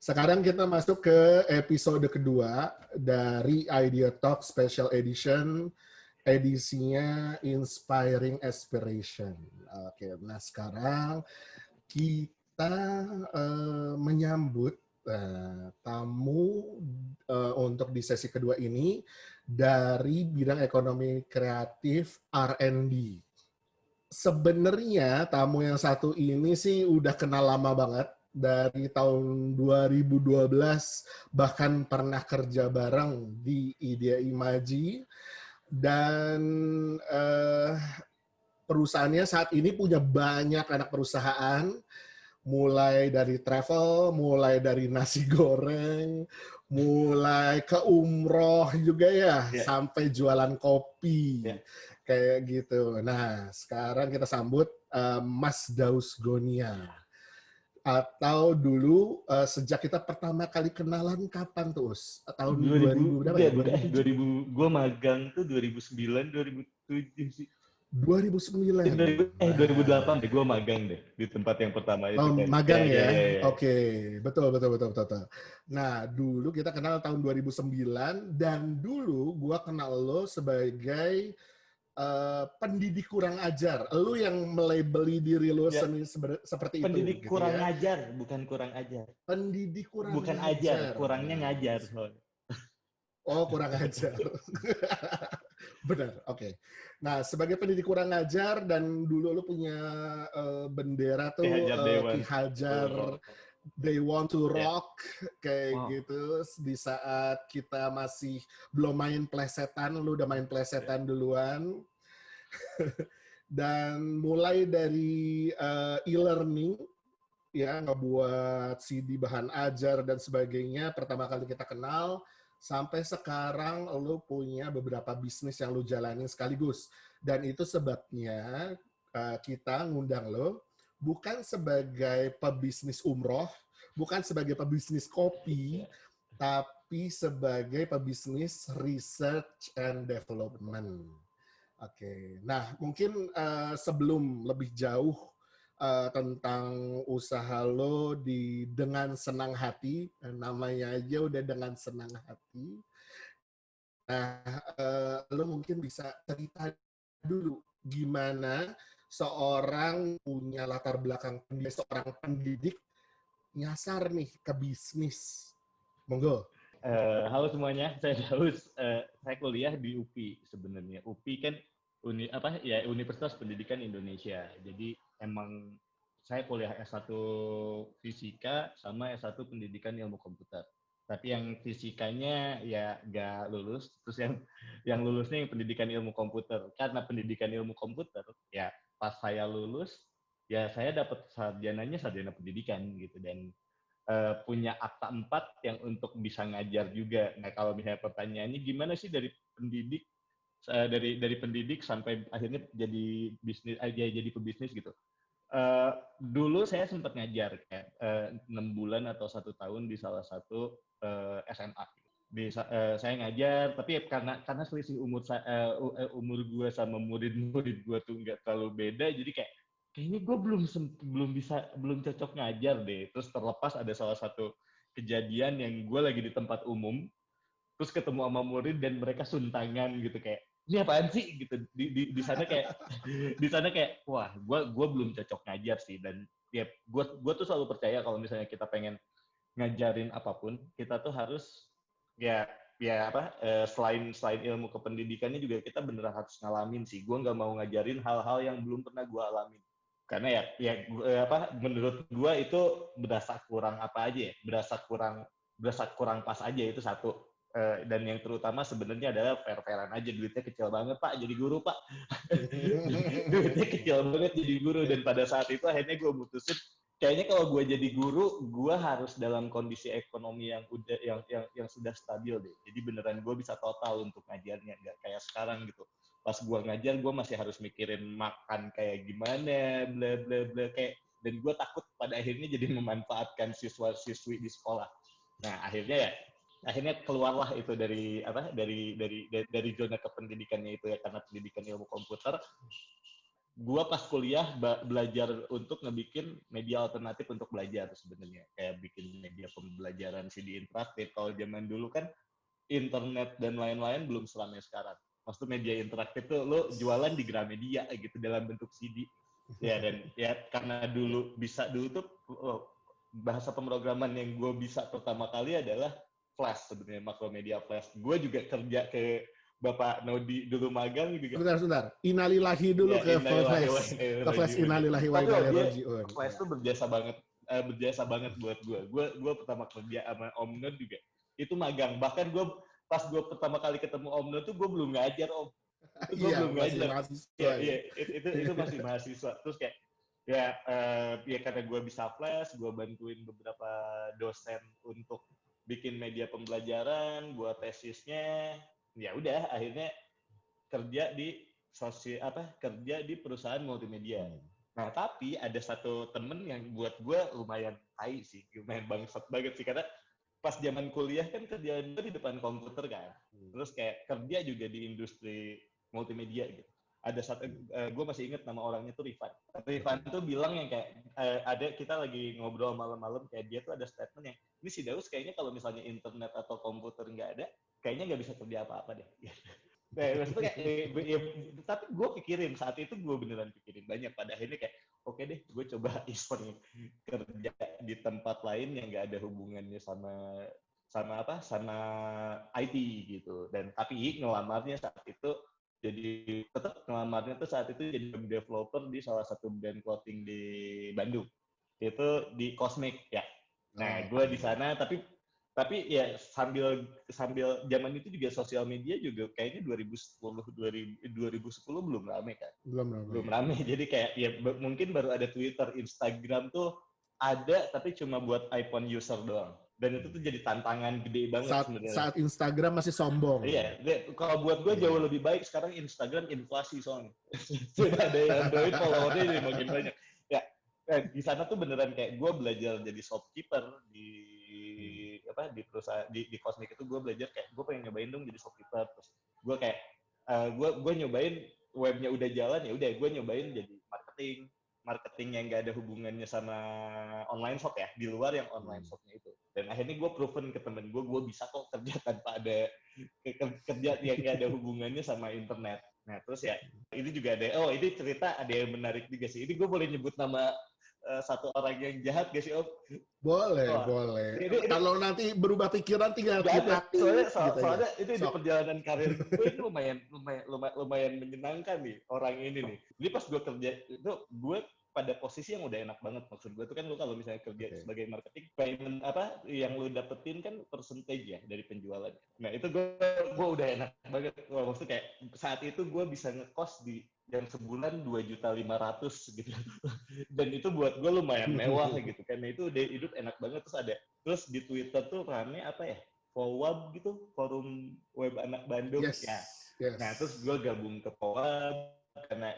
Sekarang kita masuk ke episode kedua dari Idea Talk Special Edition, edisinya Inspiring Aspiration. Oke, nah sekarang kita menyambut tamu untuk di sesi kedua ini dari bidang ekonomi kreatif R&D. Sebenarnya tamu yang satu ini sih udah kenal lama banget dari tahun 2012, bahkan pernah kerja bareng di Idea Imaji, dan perusahaannya saat ini punya banyak anak perusahaan, mulai dari travel, mulai dari nasi goreng, mulai ke umroh juga ya, sampai jualan kopi. Kayak gitu. Nah, sekarang kita sambut Mas Daus Gonia. Atau dulu sejak kita pertama kali kenalan kapan tuh, Us? Tahun 2000 berapa ya? 2007? Gue magang tuh 2009, 2007 sih. 2009. 2008 deh, gue magang deh di tempat yang pertama itu kan. Magang ya? Oke, betul. Nah, dulu kita kenal tahun 2009, dan dulu gue kenal lo sebagai pendidik kurang ajar. Lu yang melabeli diri lu seperti itu. Pendidik gitu kurang ya. ajar, bukan kurang ajar. Pendidik kurang bukan ajar. Kurangnya ngajar. Oh, kurang ajar. Benar, oke. Nah, sebagai pendidik kurang ajar, dan dulu lu punya bendera tuh Ki Hajar, They Want to Rock, kayak gitu. Di saat kita masih belum main plesetan, lu udah main plesetan duluan. Dan mulai dari e-learning, ya, ngebuat CD bahan ajar dan sebagainya, pertama kali kita kenal, sampai sekarang lu punya beberapa bisnis yang lu jalanin sekaligus. Dan itu sebabnya kita ngundang lo bukan sebagai pebisnis umroh, bukan sebagai pebisnis kopi, tapi sebagai pebisnis research and development. Oke. Nah, mungkin sebelum lebih jauh tentang usaha lo di Dengan Senang Hati, namanya aja udah Dengan Senang Hati. Nah, lo mungkin bisa cerita dulu gimana seorang punya latar belakang seorang pendidik nyasar nih ke bisnis. Monggo. Halo semuanya, saya Daus. Saya kuliah di UPI sebenarnya. UPI kan Universitas Pendidikan Indonesia. Jadi emang saya kuliah S1 Fisika sama S1 Pendidikan Ilmu Komputer. Tapi yang fisikanya ya nggak lulus, terus yang lulusnya yang Pendidikan Ilmu Komputer. Karena Pendidikan Ilmu Komputer, ya pas saya lulus, ya saya dapat sarjana pendidikan gitu, dan punya akta 4 yang untuk bisa ngajar juga. Nah, kalau misalnya pertanyaannya gimana sih dari pendidik sampai akhirnya jadi bisnis jadi pebisnis gitu. Dulu saya sempat ngajar kayak 6 bulan atau 1 tahun di salah satu SMA. Saya ngajar, tapi karena selisih umur gue sama murid-murid gue tuh nggak terlalu beda, jadi kayaknya gue belum cocok ngajar deh. Terus terlepas ada salah satu kejadian yang gue lagi di tempat umum, terus ketemu sama murid dan mereka suntangan gitu, kayak ini apaan sih gitu. Di sana kayak wah, gue belum cocok ngajar sih. Dan ya gue tuh selalu percaya kalau misalnya kita pengen ngajarin apapun, kita tuh harus selain ilmu kependidikannya juga kita beneran harus ngalamin sih. Gue nggak mau ngajarin hal-hal yang belum pernah gue alamin, karena menurut gue itu berasa kurang berasa kurang pas aja. Itu satu. Dan yang terutama sebenarnya adalah fair-fairan aja, duitnya kecil banget pak jadi guru pak. Duitnya kecil banget jadi guru, dan pada saat itu akhirnya gue mutusin kayaknya kalau gue jadi guru, gue harus dalam kondisi ekonomi yang sudah stabil deh. Jadi beneran gue bisa total untuk ngajarnya, nggak kayak sekarang gitu. Pas gue ngajar, gue masih harus mikirin makan kayak gimana, bla bla bla, kayak. Dan gue takut pada akhirnya jadi memanfaatkan siswa-siswi di sekolah. Nah, akhirnya keluarlah itu dari zona kependidikannya itu ya, karena pendidikan ilmu komputer. Gua pas kuliah belajar untuk ngebikin media alternatif untuk belajar sebenarnya, kayak bikin media pembelajaran CD interaktif. Kalau zaman dulu kan internet dan lain-lain belum seramai sekarang. Maksudnya media interaktif tuh lo jualan di Gramedia gitu dalam bentuk CD. Ya, dan ya karena dulu tuh bahasa pemrograman yang gue bisa pertama kali adalah Flash sebenarnya, Makromedia Flash. Gue juga kerja ke Bapak Nodi dulu magang juga. Sebentar. Innalillahi dulu Ya, ke Flash. Ke Flash innalillahi wa inna ilaihi raji'un. Flash tuh berjasa banget buat gue. Gue pertama kerja sama Om Nod juga. Itu magang. Bahkan pas gue pertama kali ketemu Om Nod tuh gue belum ngajar, Om. Itu gue belum ngajar. Mahasiswa. Iya, itu masih mahasiswa. Terus kayak ya karena gue bisa Flash, gue bantuin beberapa dosen untuk bikin media pembelajaran, buat tesisnya. Ya udah, akhirnya kerja di perusahaan multimedia. Nah, tapi ada satu temen yang buat gue lumayan tai sih, lumayan bangsat banget sih, karena pas zaman kuliah kan kerjaan gue di depan komputer kan, terus kayak kerja juga di industri multimedia gitu. Ada satu, gue masih inget nama orangnya tuh Rifan. Rifan tuh bilang yang kayak, ada kita lagi ngobrol malam-malam, kayak dia tuh ada statement yang, ini si Daus kayaknya kalau misalnya internet atau komputer nggak ada, kayaknya nggak bisa kerja apa-apa deh. Nah, maksudnya kayak, tapi gue pikirin, saat itu gue beneran pikirin banyak. Pada akhirnya kayak, oke deh, gue coba iseng kerja di tempat lain yang nggak ada hubungannya sama IT gitu. Dan tapi ngelamarnya saat itu saat itu jadi developer di salah satu brand clothing di Bandung. Itu di Cosmic ya. Nah, gue di sana tapi ya sambil zaman itu juga sosial media juga kayaknya 2010 belum rame kan. Belum rame. Jadi kayak ya mungkin baru ada Twitter, Instagram tuh ada tapi cuma buat iPhone user doang. Dan itu tuh jadi tantangan gede banget sebenarnya. Saat Instagram masih sombong. Iya, kalau buat gue jauh lebih baik sekarang Instagram inflasi soalnya. Sudah ada yang Android followernya jadi makin banyak. Ya, di sana tuh beneran kayak gue belajar jadi shopkeeper di perusahaan di Cosmic itu. Gue belajar kayak gue pengen nyobain dong jadi shopkeeper. Terus gue kayak gue nyobain webnya udah jalan, ya udah gue nyobain jadi marketing yang nggak ada hubungannya sama online shop ya, di luar yang online shopnya itu. Dan akhirnya gue proven ke temen gue bisa kok kerja tanpa ada kerja yang nggak ada hubungannya sama internet. Nah terus ya ini juga ada, ini cerita ada yang menarik juga sih. Ini gue boleh nyebut nama satu orang yang jahat gak sih Om? Boleh. Kalau nanti berubah pikiran tinggal kita soalnya itu di perjalanan karir gue ini lumayan menyenangkan nih orang ini nih. Jadi pas gue kerja itu gue pada posisi yang udah enak banget. Maksud gue tuh kan lu kalau misalnya kerja sebagai marketing, payment yang lu dapetin kan percentage ya dari penjualan. Nah itu gue udah enak banget. Maksudnya kayak saat itu gue bisa ngekos di yang sebulan 2.500.000 gitu. Dan itu buat gue lumayan mewah gitu. Karena itu udah hidup enak banget. Terus di Twitter tuh rame FOWAB gitu, forum web anak Bandung. Yes. Nah terus gue gabung ke FOWAB karena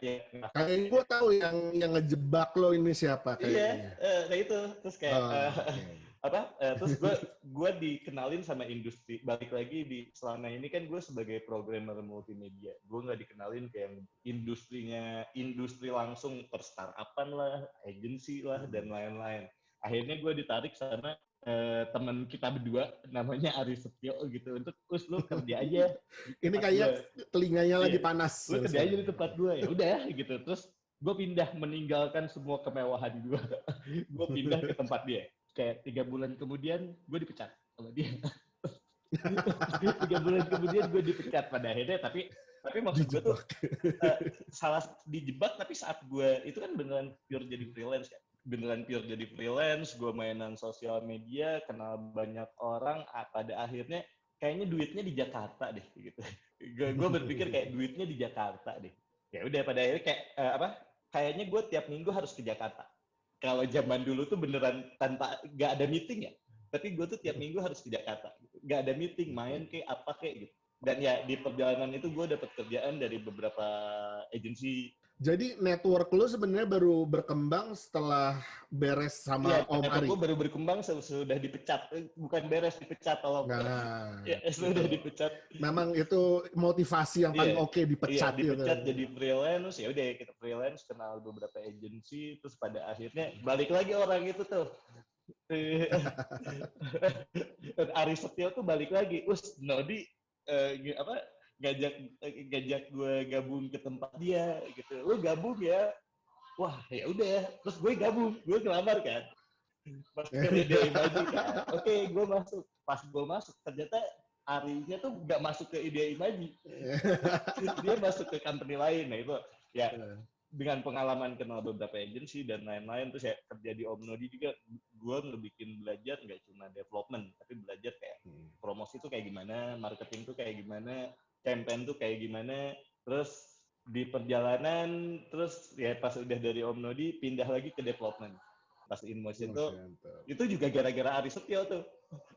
kayaknya gue tahu yang ngejebak lo ini siapa kayaknya. Iya, kayak itu. Terus kayak terus gue dikenalin sama industri. Balik lagi selama ini kan gue sebagai programmer multimedia, gue nggak dikenalin kayak industri langsung per startupan lah, agency lah dan lain-lain. Akhirnya gue ditarik sama teman kita berdua namanya Ari Setio gitu, untuk lu kerja aja. Ini kayak telinganya lagi panas. Lu kerja aja di tempat gue, ya udah gitu. Terus gue pindah, meninggalkan semua kemewahan gue. Gue pindah ke tempat dia. Kayak 3 bulan kemudian gue dipecat sama dia. 3 bulan kemudian gue dipecat pada akhirnya. Tapi maksud gue tuh salah dijebak. Tapi saat gue itu kan beneran pure jadi freelance kan. Gue mainan sosial media, kenal banyak orang. Pada akhirnya kayaknya duitnya di Jakarta deh gitu. Gue berpikir kayak duitnya di Jakarta deh. Ya udah pada akhirnya kayak kayaknya gue tiap minggu harus ke Jakarta. Kalau zaman dulu tuh beneran tanpa nggak ada meeting ya. Tapi gue tuh tiap minggu harus ke Jakarta. Nggak ada meeting, main kayak apa kayak gitu. Dan ya di perjalanan itu gue dapet kerjaan dari beberapa agensi. Jadi network lu sebenarnya baru berkembang setelah beres Iya, sama Om network Ari. gue baru berkembang sudah dipecat. Bukan beres, dipecat. Tolong. Nah, Ya, sudah itu. dipecat. Memang itu motivasi yang paling Iya, oke iya dipecat gitu. dipecat jadi freelance. Ya udah kita freelance, kenal beberapa agensi, terus pada akhirnya balik lagi orang itu tuh. Ari Setio tuh balik lagi. Nodi apa ngajak ngajak gue gabung ke tempat dia gitu. Lu gabung ya? Wah ya udah. Terus gue gabung, gue ngelamar kan. Masuk ke ide Imaji kan. Oke, gue masuk. Pas gue masuk, ternyata Arinya tuh nggak masuk ke ide Imaji. Dia masuk ke company lain. Nah itu ya dengan pengalaman kenal beberapa agensi dan lain-lain, terus ya kerja di Om Nodi juga, gue ngebikin belajar nggak cuma development, tapi belajar kayak promosi tuh kayak gimana, marketing tuh kayak gimana, campaign tuh kayak gimana, terus di perjalanan, terus ya pas udah dari Om Nodi, pindah lagi ke development. Pas InMotion tuh, itu juga gara-gara Ari Setio tuh.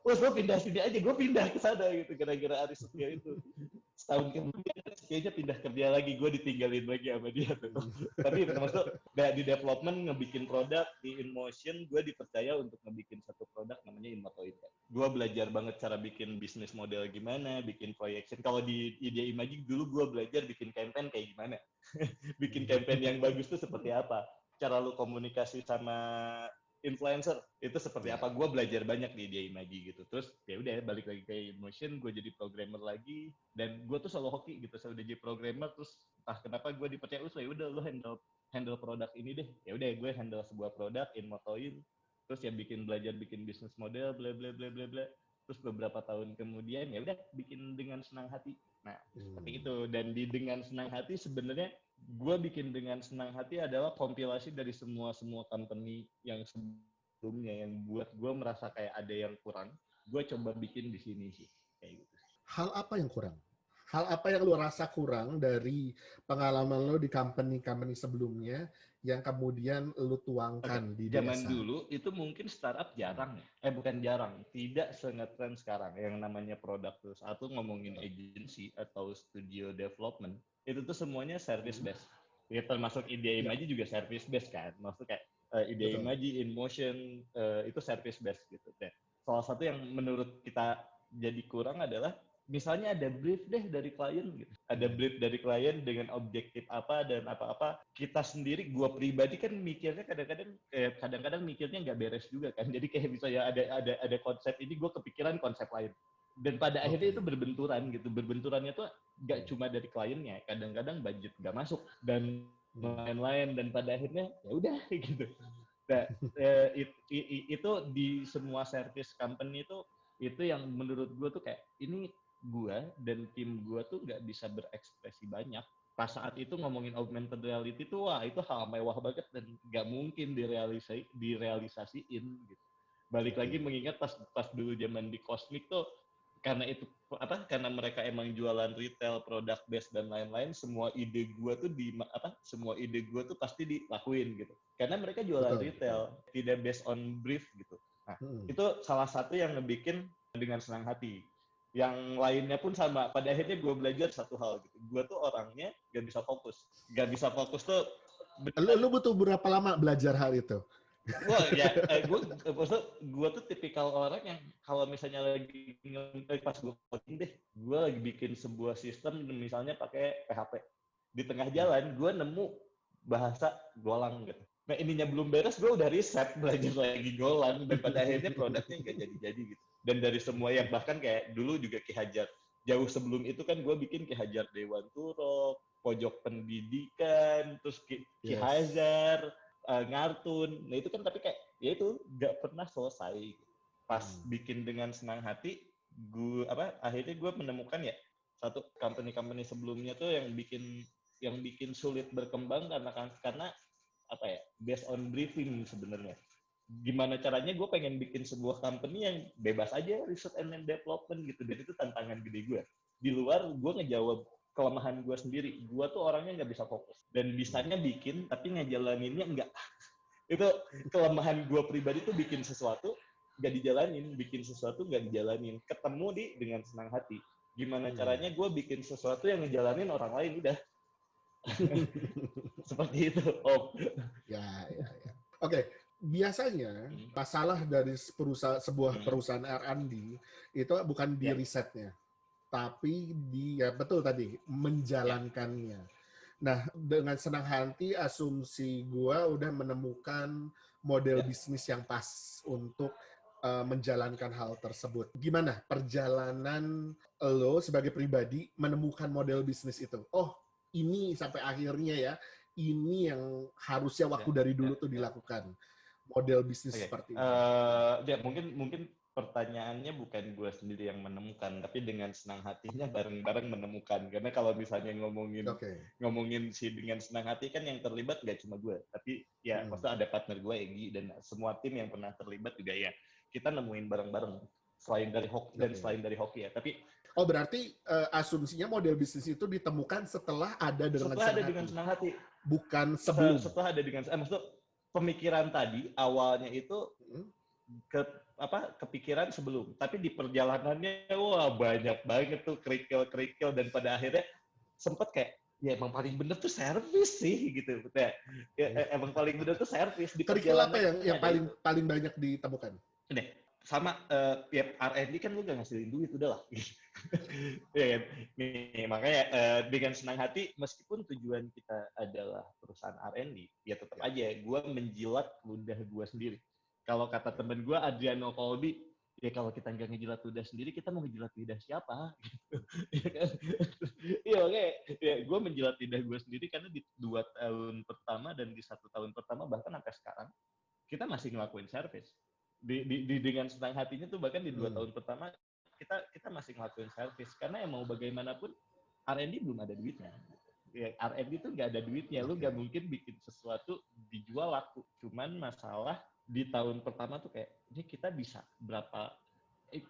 Wah, gue pindah sini aja, gue pindah ke sana gitu, gara-gara Ari Setio itu. Setahun kemudian kayaknya pindah kerja lagi, gue ditinggalin lagi sama dia tuh. Tapi maksud di development ngebikin produk di InMotion, gue dipercaya untuk ngebikin satu produk namanya InMotoid. Gue belajar banget cara bikin bisnis model gimana, bikin projection. Kalau di Ide Imaji dulu gue belajar bikin campaign kayak gimana, bikin campaign yang bagus tuh seperti apa, cara lu komunikasi sama influencer itu seperti apa. Gue belajar banyak di Dia Imaji gitu. Terus ya udah balik lagi ke InMotion, gue jadi programmer lagi, dan gue tuh selalu hoki gitu. Selalu jadi programmer, terus entah kenapa gue dipercaya, ya udah lu handle produk ini deh. Ya udah gue handle sebuah produk InMotoin, terus ya belajar bikin bisnis model, bla bla bla bla bla. Terus beberapa tahun kemudian ya udah bikin dengan senang hati. Nah, seperti itu. Dan dengan senang hati sebenarnya gue bikin dengan senang hati adalah kompilasi dari semua company yang sebelumnya yang buat gue merasa kayak ada yang kurang, gue coba bikin di sini sih kayak gitu. Hal apa yang kurang? Hal apa yang lu rasa kurang dari pengalaman lu di company sebelumnya yang kemudian lu tuangkan di Zaman desa? dulu itu mungkin startup jarang ya. Bukan jarang, tidak sengetren sekarang yang namanya produk. Terus satu ngomongin agency atau studio development, itu tuh semuanya service based. Ya termasuk Ide Ya, Imaji juga service based kan. Maksudnya kayak Ide betul. Imaji, InMotion itu service based gitu. Dan salah satu yang menurut kita jadi kurang adalah misalnya ada brief deh dari klien gitu. Ada brief dari klien dengan objektif apa dan apa-apa. Kita sendiri, gua pribadi kan mikirnya kadang-kadang mikirnya nggak beres juga kan. Jadi kayak misalnya ada konsep ini, gue kepikiran konsep lain. Dan pada akhirnya itu berbenturan gitu. Berbenturannya tuh nggak cuma dari kliennya, kadang-kadang budget nggak masuk dan lain-lain, dan pada akhirnya ya udah gitu. Nah, itu di semua service company itu yang menurut gue tuh kayak ini gue dan tim gue tuh nggak bisa berekspresi banyak. Pas saat itu ngomongin augmented reality tuh wah itu hal mewah banget dan nggak mungkin direalisasiin gitu. Balik lagi mengingat pas dulu zaman di Cosmic tuh, karena itu karena mereka emang jualan retail, produk base dan lain-lain, semua ide gue tuh pasti dilakuin gitu. Karena mereka jualan retail, tidak based on brief gitu. Nah, itu salah satu yang ngebikin dengan senang hati. Yang lainnya pun sama. Pada akhirnya gue belajar satu hal gitu. Gue tuh orangnya gak bisa fokus. Gak bisa fokus tuh. Lu butuh berapa lama belajar hal itu? Wah ya, gue tuh tipikal orang yang kalau misalnya lagi pas gue coding deh, gue lagi bikin sebuah sistem misalnya pakai PHP. Di tengah jalan gue nemu bahasa Golang gitu. Nah ininya belum beres, gue udah riset belajar lagi Golang, dan pada akhirnya produknya nggak jadi-jadi gitu. Dan dari semua yang bahkan kayak dulu juga Ki Hajar, jauh sebelum itu kan gue bikin Ki Hajar Dewan Turok, Pojok Pendidikan, terus Ki Hajar, Ngartun. Nah itu kan tapi kayak ya itu nggak pernah selesai. Pas bikin dengan senang hati, akhirnya gue menemukan ya satu company sebelumnya tuh yang bikin sulit berkembang karena apa ya, based on briefing sebenarnya. Gimana caranya gue pengen bikin sebuah company yang bebas aja research and development gitu, dan itu tantangan gede gue. Di luar gue ngejawab kelemahan gue sendiri. Gue tuh orangnya nggak bisa fokus dan bisanya bikin tapi ngejalaninnya enggak. Itu kelemahan gue pribadi tuh, bikin sesuatu nggak dijalanin, bikin sesuatu nggak dijalanin. Ketemu dengan senang hati. Gimana caranya gue bikin sesuatu yang ngejalanin orang lain udah. Seperti itu, Om. Ya. Oke, biasanya masalah dari sebuah perusahaan R&D itu bukan di risetnya, tapi ya betul tadi, menjalankannya. Nah, dengan senang hati asumsi gua udah menemukan model bisnis yang pas untuk menjalankan hal tersebut. Gimana perjalanan lo sebagai pribadi menemukan model bisnis itu? Oh, ini sampai akhirnya ya, ini yang harusnya waktu dari dulu tuh dilakukan. Model bisnis seperti ini. Ya, mungkin pertanyaannya bukan gue sendiri yang menemukan, tapi dengan senang hatinya bareng-bareng menemukan. Karena kalau misalnya ngomongin si dengan senang hati kan yang terlibat nggak cuma gue, tapi ya maksudnya ada partner gue Egi dan semua tim yang pernah terlibat juga ya kita nemuin bareng-bareng selain dari hoki dan selain dari hoki ya. Tapi berarti asumsinya model bisnis itu ditemukan setelah ada dengan senang hati. Bukan sebelum. Setelah ada dengan maksudnya pemikiran tadi awalnya itu kepikiran sebelum, tapi di perjalanannya wah banyak banget tuh kerikil dan pada akhirnya sempet kayak ya emang paling bener tuh servis sih gitu. Emang paling bener tuh servis di perjalanan. Kerikil apa yang paling banyak ditemukan? Ini sama ya R&D kan lu gak ngasilin duit udahlah. Ya, nih makanya dengan senang hati meskipun tujuan kita adalah perusahaan R&D ya tetap aja gue menjilat ludah gue sendiri. Kalau kata temen gue Adriano Colby, ya kalau kita nggak ngejilat ludah sendiri kita mau ngejilat lidah siapa? Iya oke, ya gue menjilat lidah gue sendiri karena di 2 tahun pertama dan di 1 tahun pertama bahkan sampai sekarang kita masih ngelakuin service. Dengan senang hatinya tuh bahkan di 2 tahun pertama kita masih ngelakuin service karena ya mau bagaimanapun R&D belum ada duitnya. Ya, R&D tuh nggak ada duitnya, lu nggak mungkin bikin sesuatu dijual laku. Cuman masalah di tahun pertama tuh kayak ini kita bisa berapa?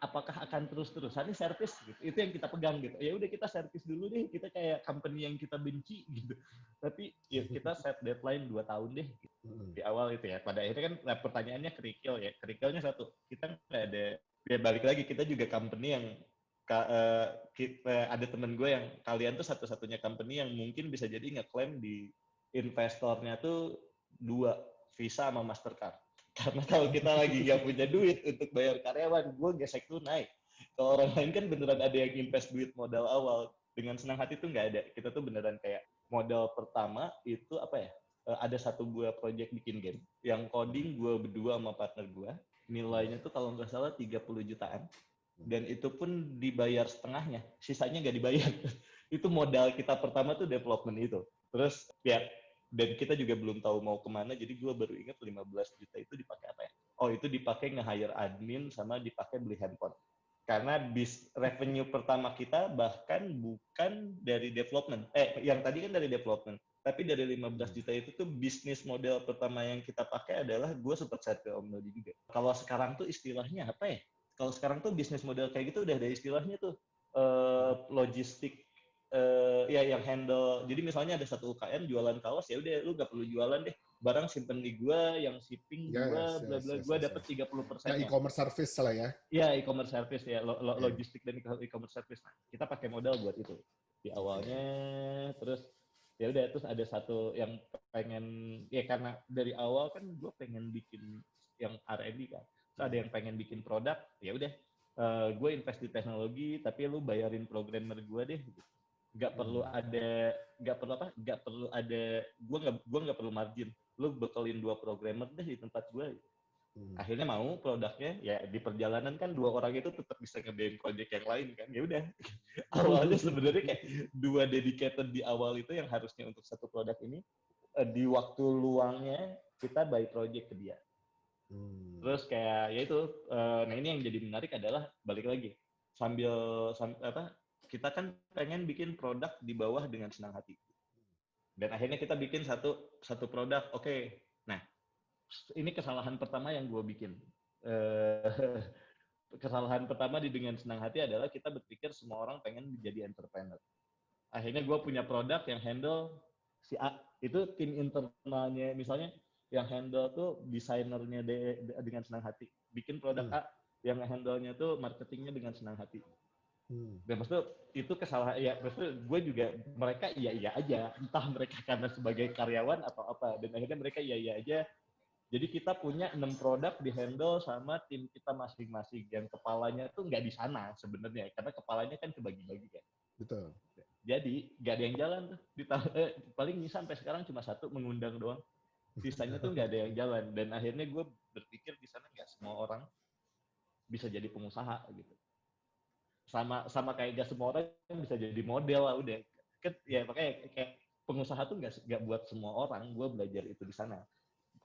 Apakah akan terus-terusan ini service gitu? Itu yang kita pegang gitu. Ya udah kita service dulu deh, kita kayak company yang kita benci gitu. Tapi ya kita set deadline 2 tahun deh gitu. Di awal itu ya. Pada akhirnya kan pertanyaannya kerikil ya. Kerikilnya satu, kita nggak ada ya balik lagi kita juga company yang ada temen gue yang kalian tuh satu-satunya company yang mungkin bisa jadi ngeklaim di investornya tuh 2, Visa sama Mastercard. Karena kalau kita lagi nggak punya duit untuk bayar karyawan, gue gesek tunai. Kalau orang lain kan beneran ada yang invest duit modal awal. Dengan senang hati tuh nggak ada. Kita tuh beneran kayak modal pertama itu apa ya? Ada satu buah project bikin game. Yang coding gue berdua sama partner gue. Nilainya tuh kalau nggak salah 30 jutaan. Dan itu pun dibayar setengahnya. Sisanya nggak dibayar. Itu modal kita pertama tuh development itu. Terus ya dan kita juga belum tahu mau kemana, jadi gue baru ingat 15 juta itu dipakai apa ya? Oh itu dipakai nge-hire admin sama dipakai beli handphone. Karena revenue pertama kita bahkan bukan dari development. Yang tadi kan dari development. Tapi dari 15 juta itu tuh bisnis model pertama yang kita pakai adalah gue sempat share ke Om Nodi juga. Kalau sekarang tuh istilahnya apa ya? Kalau sekarang tuh bisnis model kayak gitu udah ada istilahnya tuh logistik. Ya yang handle, jadi misalnya ada satu UKM jualan kaos, ya udah lu gak perlu jualan deh, barang simpen di gua, yang shipping gua, bla bla, gua dapat 30%. Ya e-commerce service lah ya. Ya e-commerce service ya, logistik dan e-commerce service. Nah, kita pakai modal buat itu di awalnya, terus ya udah terus ada satu yang pengen ya karena dari awal kan gua pengen bikin yang R&D kan, terus ada yang pengen bikin produk, ya udah gue invest di teknologi tapi lu bayarin programmer gue deh gitu. Gak perlu ada gue nggak perlu margin, lu bekelin 2 programmer deh di tempat gue. Akhirnya mau produknya ya di perjalanan kan 2 orang itu tetap bisa ngerjain project yang lain kan, ya udah awalnya sebenarnya kayak 2 dedicated di awal itu yang harusnya untuk satu produk ini di waktu luangnya kita buy project ke dia. Terus kayak ya itu nah ini yang jadi menarik adalah balik lagi sambil kita kan pengen bikin produk di bawah dengan senang hati. Dan akhirnya kita bikin satu produk. Oke. Nah, ini kesalahan pertama yang gue bikin. Kesalahan pertama di dengan senang hati adalah kita berpikir semua orang pengen menjadi entrepreneur. Akhirnya gue punya produk yang handle si A. Itu tim internalnya misalnya yang handle tuh desainernya dengan senang hati. Bikin produk A, yang handle-nya tuh marketingnya dengan senang hati. Dan maksudnya itu kesalahan ya, maksudnya gue juga mereka iya aja, entah mereka karena sebagai karyawan atau apa, dan akhirnya mereka iya aja. Jadi kita punya 6 produk di handle sama tim kita masing-masing, yang kepalanya tuh nggak di sana sebenarnya, karena kepalanya kan kebagi-bagi kan. Betul. Jadi nggak ada yang jalan tuh. Paling sampai sekarang cuma satu, mengundang doang. Sisanya tuh nggak ada yang jalan. Dan akhirnya gue berpikir di sana nggak semua orang bisa jadi pengusaha gitu. Sama kayak gak semua orang bisa jadi model lah udah. Ya makanya kayak pengusaha tuh nggak buat semua orang. Gue belajar itu di sana.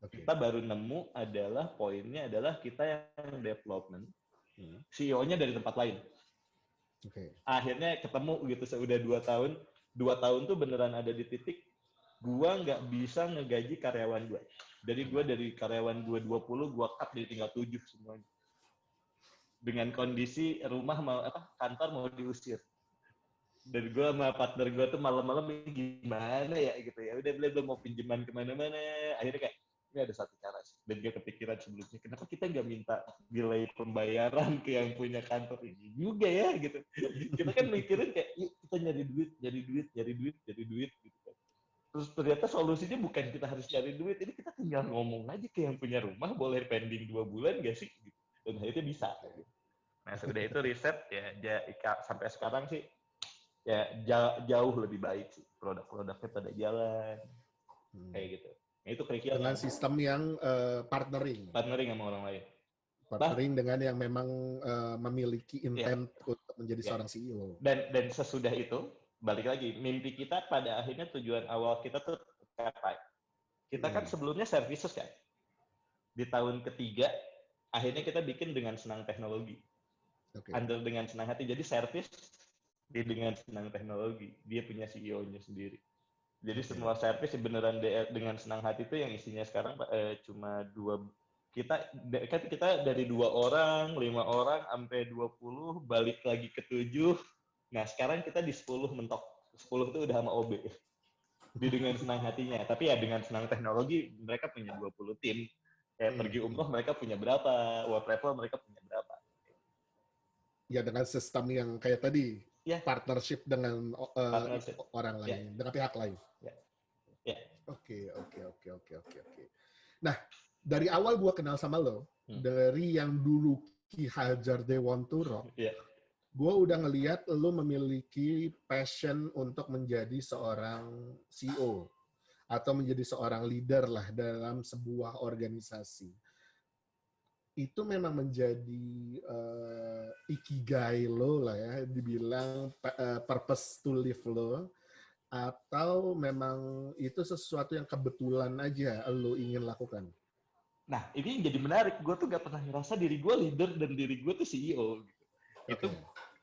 Okay. Kita baru nemu adalah poinnya adalah kita yang development, CEO-nya dari tempat lain. Okay. Akhirnya ketemu gitu sudah 2 tahun. 2 tahun tuh beneran ada di titik gua nggak bisa ngegaji karyawan gua. Jadi gua dari karyawan gua 20, gua cut jadi tinggal 7 semuanya. Dengan kondisi rumah kantor mau diusir. Dan gue sama partner gue tuh malam-malam gimana ya gitu ya. Udah belum mau pinjaman kemana-mana. Akhirnya kayak ini ada satu cara sih. Dan gue kepikiran sebelumnya, kenapa kita nggak minta delay pembayaran ke yang punya kantor ini juga ya gitu. Kita kan mikirin kayak kita nyari duit gitu kan. Terus ternyata solusinya bukan kita harus cari duit, ini kita tinggal ngomong aja ke yang punya rumah, boleh pending 2 bulan gak sih? Dan akhirnya bisa. Nah sudah itu riset ya sampai sekarang sih ya jauh lebih baik sih, produk-produknya pada jalan kayak gitu. Nah, itu kira-kira Dengan sistem yang partnering sama orang lain. Partnering dengan yang memang memiliki intent untuk menjadi seorang CEO. Dan sesudah itu balik lagi, mimpi kita pada akhirnya tujuan awal kita tuh tercapai. Kita kan sebelumnya services kan. Di tahun ketiga akhirnya kita bikin dengan senang teknologi. Handle dengan senang hati. Jadi service dengan senang teknologi. Dia punya CEO-nya sendiri. Jadi semua service beneran dengan senang hati itu yang isinya sekarang cuma 2. Kita dari 2 orang, 5 orang, sampai 20, balik lagi ke 7. Nah sekarang kita di 10 mentok. 10 itu udah sama OB. Dengan senang hatinya. Tapi ya dengan senang teknologi, mereka punya 20 tim. Kayak pergi umroh mereka punya berapa, world travel mereka punya berapa. Ya dengan sistem yang kayak tadi, partnership dengan orang lain, dengan pihak lain. Oke. Nah, dari awal gue kenal sama lo, dari yang dulu Ki Hajar Dewanturo, gue udah ngelihat lo memiliki passion untuk menjadi seorang CEO atau menjadi seorang leader lah dalam sebuah organisasi. Itu memang menjadi ikigai lo lah ya, dibilang purpose to live lo, atau memang itu sesuatu yang kebetulan aja lo ingin lakukan? Nah, ini yang jadi menarik. Gue tuh gak pernah ngerasa diri gue leader dan diri gue tuh CEO. Gitu.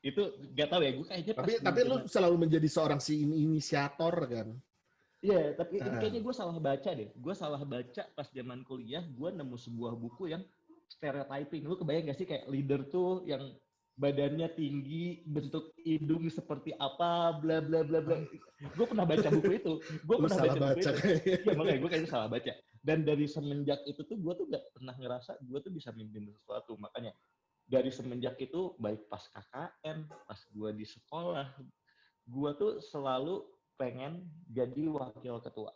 Itu gak tahu ya, gue kayaknya tapi lu selalu menjadi seorang inisiator kan? Iya, tapi ini kayaknya gue salah baca deh. Gue salah baca pas zaman kuliah, gue nemu sebuah buku yang stereotyping. Lu kebayang gak sih kayak leader tuh yang badannya tinggi, bentuk hidung seperti apa, bla bla bla bla. Gue pernah baca buku itu. Gue pernah baca buku itu. Iya, makanya gue kayaknya salah baca. Dan dari semenjak itu tuh gue tuh gak pernah ngerasa gue tuh bisa mimpin sesuatu. Makanya dari semenjak itu, baik pas KKN, pas gue di sekolah, gue tuh selalu pengen jadi wakil ketua.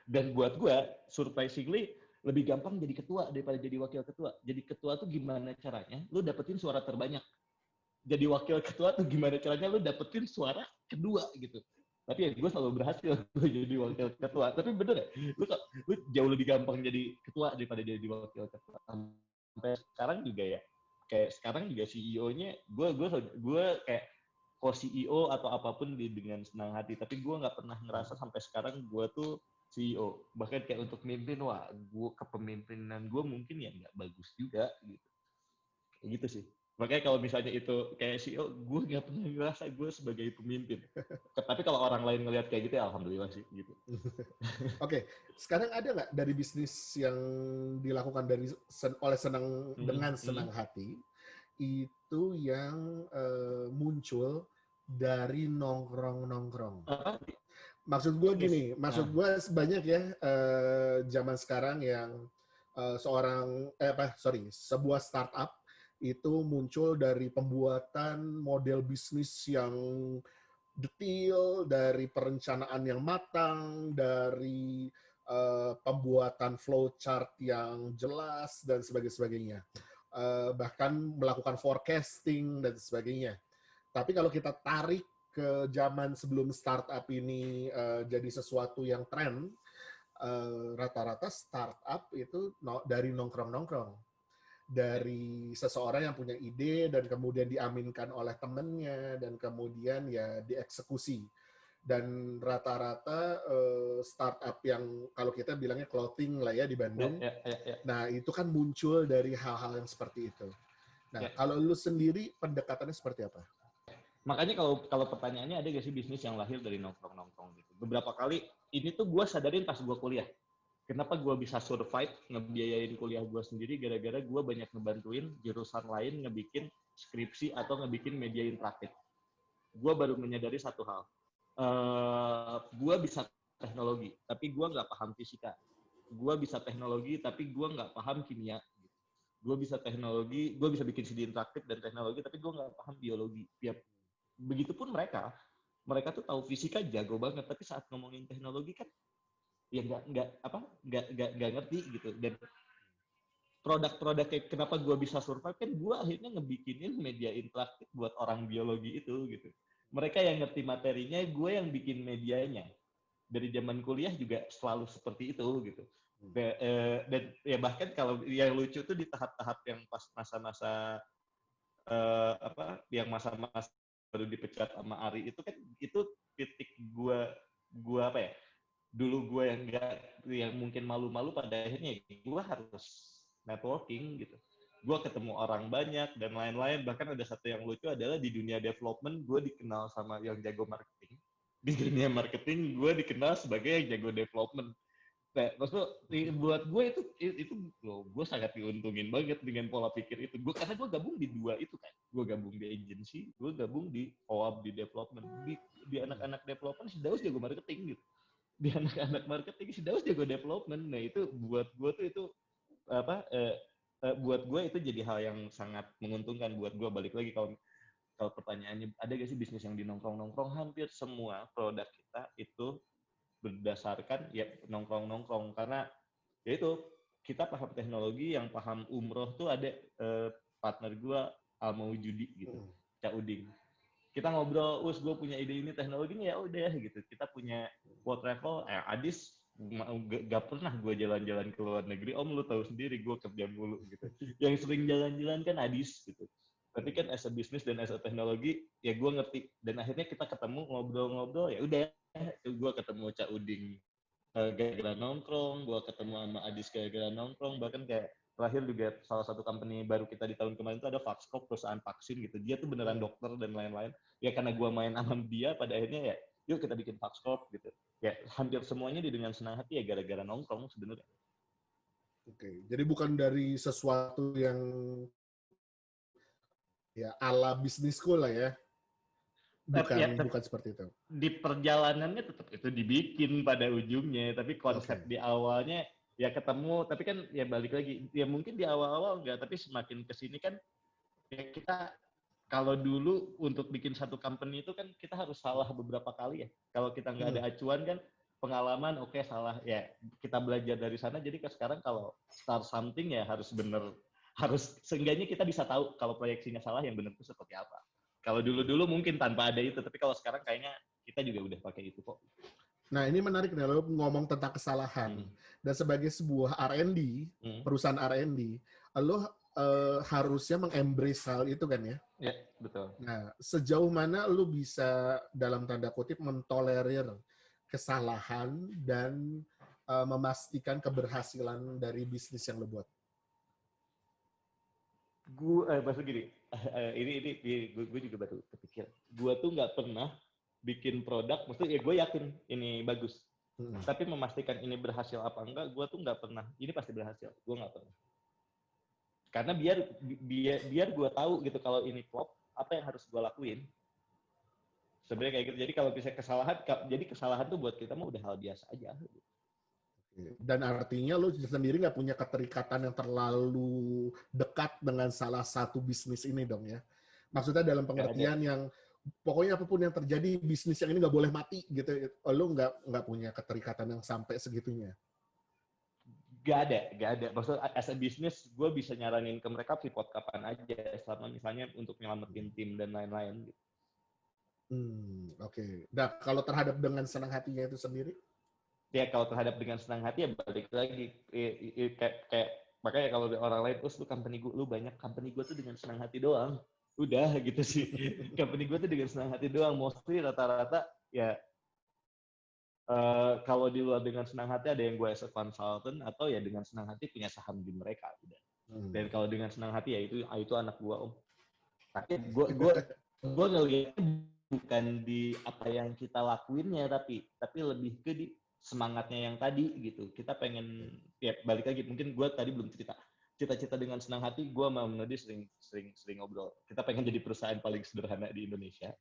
Dan buat gue, surprisingly, lebih gampang jadi ketua daripada jadi wakil ketua. Jadi ketua tuh gimana caranya lu dapetin suara terbanyak. Jadi wakil ketua tuh gimana caranya lu dapetin suara kedua gitu. Tapi ya gue selalu berhasil jadi wakil ketua. Tapi bener ya, lu jauh lebih gampang jadi ketua daripada jadi wakil ketua. Sampai sekarang juga ya, kayak sekarang juga CEO-nya, gue kayak co-CEO atau apapun dengan senang hati. Tapi gue nggak pernah ngerasa sampai sekarang gue tuh CEO. Bahkan kayak untuk mimpin, wah, kepemimpinan gue mungkin ya nggak bagus juga gitu. Kayak gitu sih. Makanya kalau misalnya itu kayak CEO, gue nggak pernah ngerasa gue sebagai pemimpin. Tapi kalau orang lain ngelihat kayak gitu, ya alhamdulillah sih gitu. Oke, sekarang ada nggak dari bisnis yang dilakukan dengan senang hati itu yang muncul dari nongkrong? Maksud gue gini, banyak ya zaman sekarang yang sebuah startup itu muncul dari pembuatan model bisnis yang detail, dari perencanaan yang matang, dari pembuatan flowchart yang jelas dan sebagainya. Bahkan melakukan forecasting dan sebagainya. Tapi kalau kita tarik ke zaman sebelum startup ini jadi sesuatu yang tren, rata-rata startup itu dari nongkrong-nongkrong. Dari seseorang yang punya ide dan kemudian diaminkan oleh temennya dan kemudian ya dieksekusi. Dan rata-rata startup yang kalau kita bilangnya clothing lah ya di Bandung, nah itu kan muncul dari hal-hal yang seperti itu. Nah, kalau lu sendiri pendekatannya seperti apa? Makanya kalau pertanyaannya ada gak sih bisnis yang lahir dari nongkrong-nongkrong gitu. Beberapa kali ini tuh gue sadarin pas gue kuliah. Kenapa gue bisa survive ngebiayain kuliah gue sendiri gara-gara gue banyak ngebantuin jurusan lain ngebikin skripsi atau ngebikin media interaktif. Gue baru menyadari satu hal. Gue bisa teknologi, tapi gue nggak paham fisika. Gue bisa teknologi, tapi gue nggak paham kimia. Gue bisa teknologi, gue bisa bikin CD interaktif dan teknologi, tapi gue nggak paham biologi. Ya, begitupun mereka tuh tahu fisika jago banget, tapi saat ngomongin teknologi kan ya nggak ngerti gitu. Dan produk-produk kayak kenapa gue bisa survive kan gue akhirnya ngebikinin media interaktif buat orang biologi itu gitu. Mereka yang ngerti materinya, gue yang bikin medianya. Dari zaman kuliah juga selalu seperti itu gitu. Dan ya bahkan kalau yang lucu tuh di tahap-tahap yang pas masa-masa yang masa-masa baru dipecat sama Ari itu kan itu titik gue apa ya? Dulu gue yang mungkin malu-malu pada akhirnya gue harus networking gitu. Gue ketemu orang banyak dan lain-lain. Bahkan ada satu yang lucu adalah di dunia development gue dikenal sama yang jago marketing. Di dunia marketing gue dikenal sebagai yang jago development. Nah, maksudnya buat gue itu loh, gue sangat diuntungin banget dengan pola pikir itu. Karena gue gabung di dua itu kan. Gue gabung di agency, gue gabung di OAB di development. Di anak-anak development si Daus jago marketing gitu. Di anak-anak marketing si Daus jago development. Nah itu buat gue tuh itu buat gue itu jadi hal yang sangat menguntungkan buat gue. Balik lagi kalau pertanyaannya ada gak sih bisnis yang di nongkrong-nongkrong, hampir semua produk kita itu berdasarkan ya nongkrong-nongkrong. Karena ya itu kita paham teknologi, yang paham umroh tuh ada partner gue Almaujudi gitu, Cak Uding. Kita ngobrol, gue punya ide ini teknologinya, ya udah gitu. Kita punya world travel, Adis gak pernah gue jalan-jalan ke luar negeri. Om lu tahu sendiri gue kerja mulu gitu. Yang sering jalan-jalan kan Adis gitu. Tapi kan as a business dan as a teknologi ya gue ngerti. Dan akhirnya kita ketemu ngobrol-ngobrol, ya udah gue ketemu Cak Uding gara-gara nongkrong, gue ketemu sama Adis gara-gara nongkrong. Bahkan kayak terakhir juga salah satu company baru kita di tahun kemarin itu ada Vaxcop, perusahaan vaksin gitu. Dia tuh beneran dokter dan lain-lain. Ya karena gue main sama dia, pada akhirnya ya yuk kita bikin Vaxcop gitu. Ya hampir semuanya dengan senang hati ya gara-gara nongkrong sebenarnya. Oke, jadi bukan dari sesuatu yang ya ala bisnisku lah ya. Bukan seperti itu. Di perjalanannya tetap itu dibikin pada ujungnya, tapi konsep di awalnya ya ketemu. Tapi kan ya balik lagi, ya mungkin di awal-awal enggak, tapi semakin kesini kan ya kita kalau dulu untuk bikin satu company itu kan kita harus salah beberapa kali ya. Kalau kita nggak ada acuan kan pengalaman oke, salah ya kita belajar dari sana. Jadi sekarang kalau start something ya harus bener, harus seenggaknya kita bisa tahu kalau proyeksinya salah yang bener itu seperti apa. Kalau dulu mungkin tanpa ada itu, tapi kalau sekarang kayaknya kita juga udah pakai itu kok. Nah ini menarik nih, lo ngomong tentang kesalahan. Dan sebagai sebuah R&D, perusahaan R&D, lo harusnya mengembrace hal itu kan ya? Ya, betul. Nah, sejauh mana lo bisa dalam tanda kutip mentolerir kesalahan dan memastikan keberhasilan dari bisnis yang lo buat? Maksud gini, gue juga baru kepikir. Gue tuh nggak pernah bikin produk, maksudnya ya gue yakin ini bagus. Tapi memastikan ini berhasil apa enggak, gue tuh nggak pernah. Ini pasti berhasil, gue nggak pernah. Karena biar gue tahu gitu kalau ini flop, apa yang harus gue lakuin. Sebenarnya kayak gitu. Jadi kalau bisa kesalahan, jadi kesalahan tuh buat kita mah udah hal biasa aja. Dan artinya lu sendiri nggak punya keterikatan yang terlalu dekat dengan salah satu bisnis ini dong ya. Maksudnya dalam pengertian yang pokoknya apapun yang terjadi bisnis yang ini nggak boleh mati gitu. Lu nggak punya keterikatan yang sampai segitunya. Gak ada. Maksudnya as a business, gue bisa nyaranin ke mereka pivot kapan aja, selama misalnya untuk nyelamatin tim dan lain-lain. Gitu. Oke. Nah, kalau terhadap dengan senang hatinya itu sendiri? Ya kalau terhadap dengan senang hati ya balik lagi. Kayak makanya kalau orang lain, lu company gue, lu banyak company gue tuh dengan senang hati doang. Udah gitu sih. Company gue tuh dengan senang hati doang. Mostly rata-rata ya kalau di luar dengan senang hati ada yang gue as a consultant atau ya dengan senang hati punya saham di mereka udah. Dan kalau dengan senang hati ya itu anak gue om. Tapi gue ngeliatnya bukan di apa yang kita lakuinnya tapi lebih ke di semangatnya yang tadi gitu. Kita pengen ya balik lagi mungkin gue tadi belum cerita. Cita-cita dengan senang hati gue sama Nodi sering ngobrol. Kita pengen jadi perusahaan paling sederhana di Indonesia.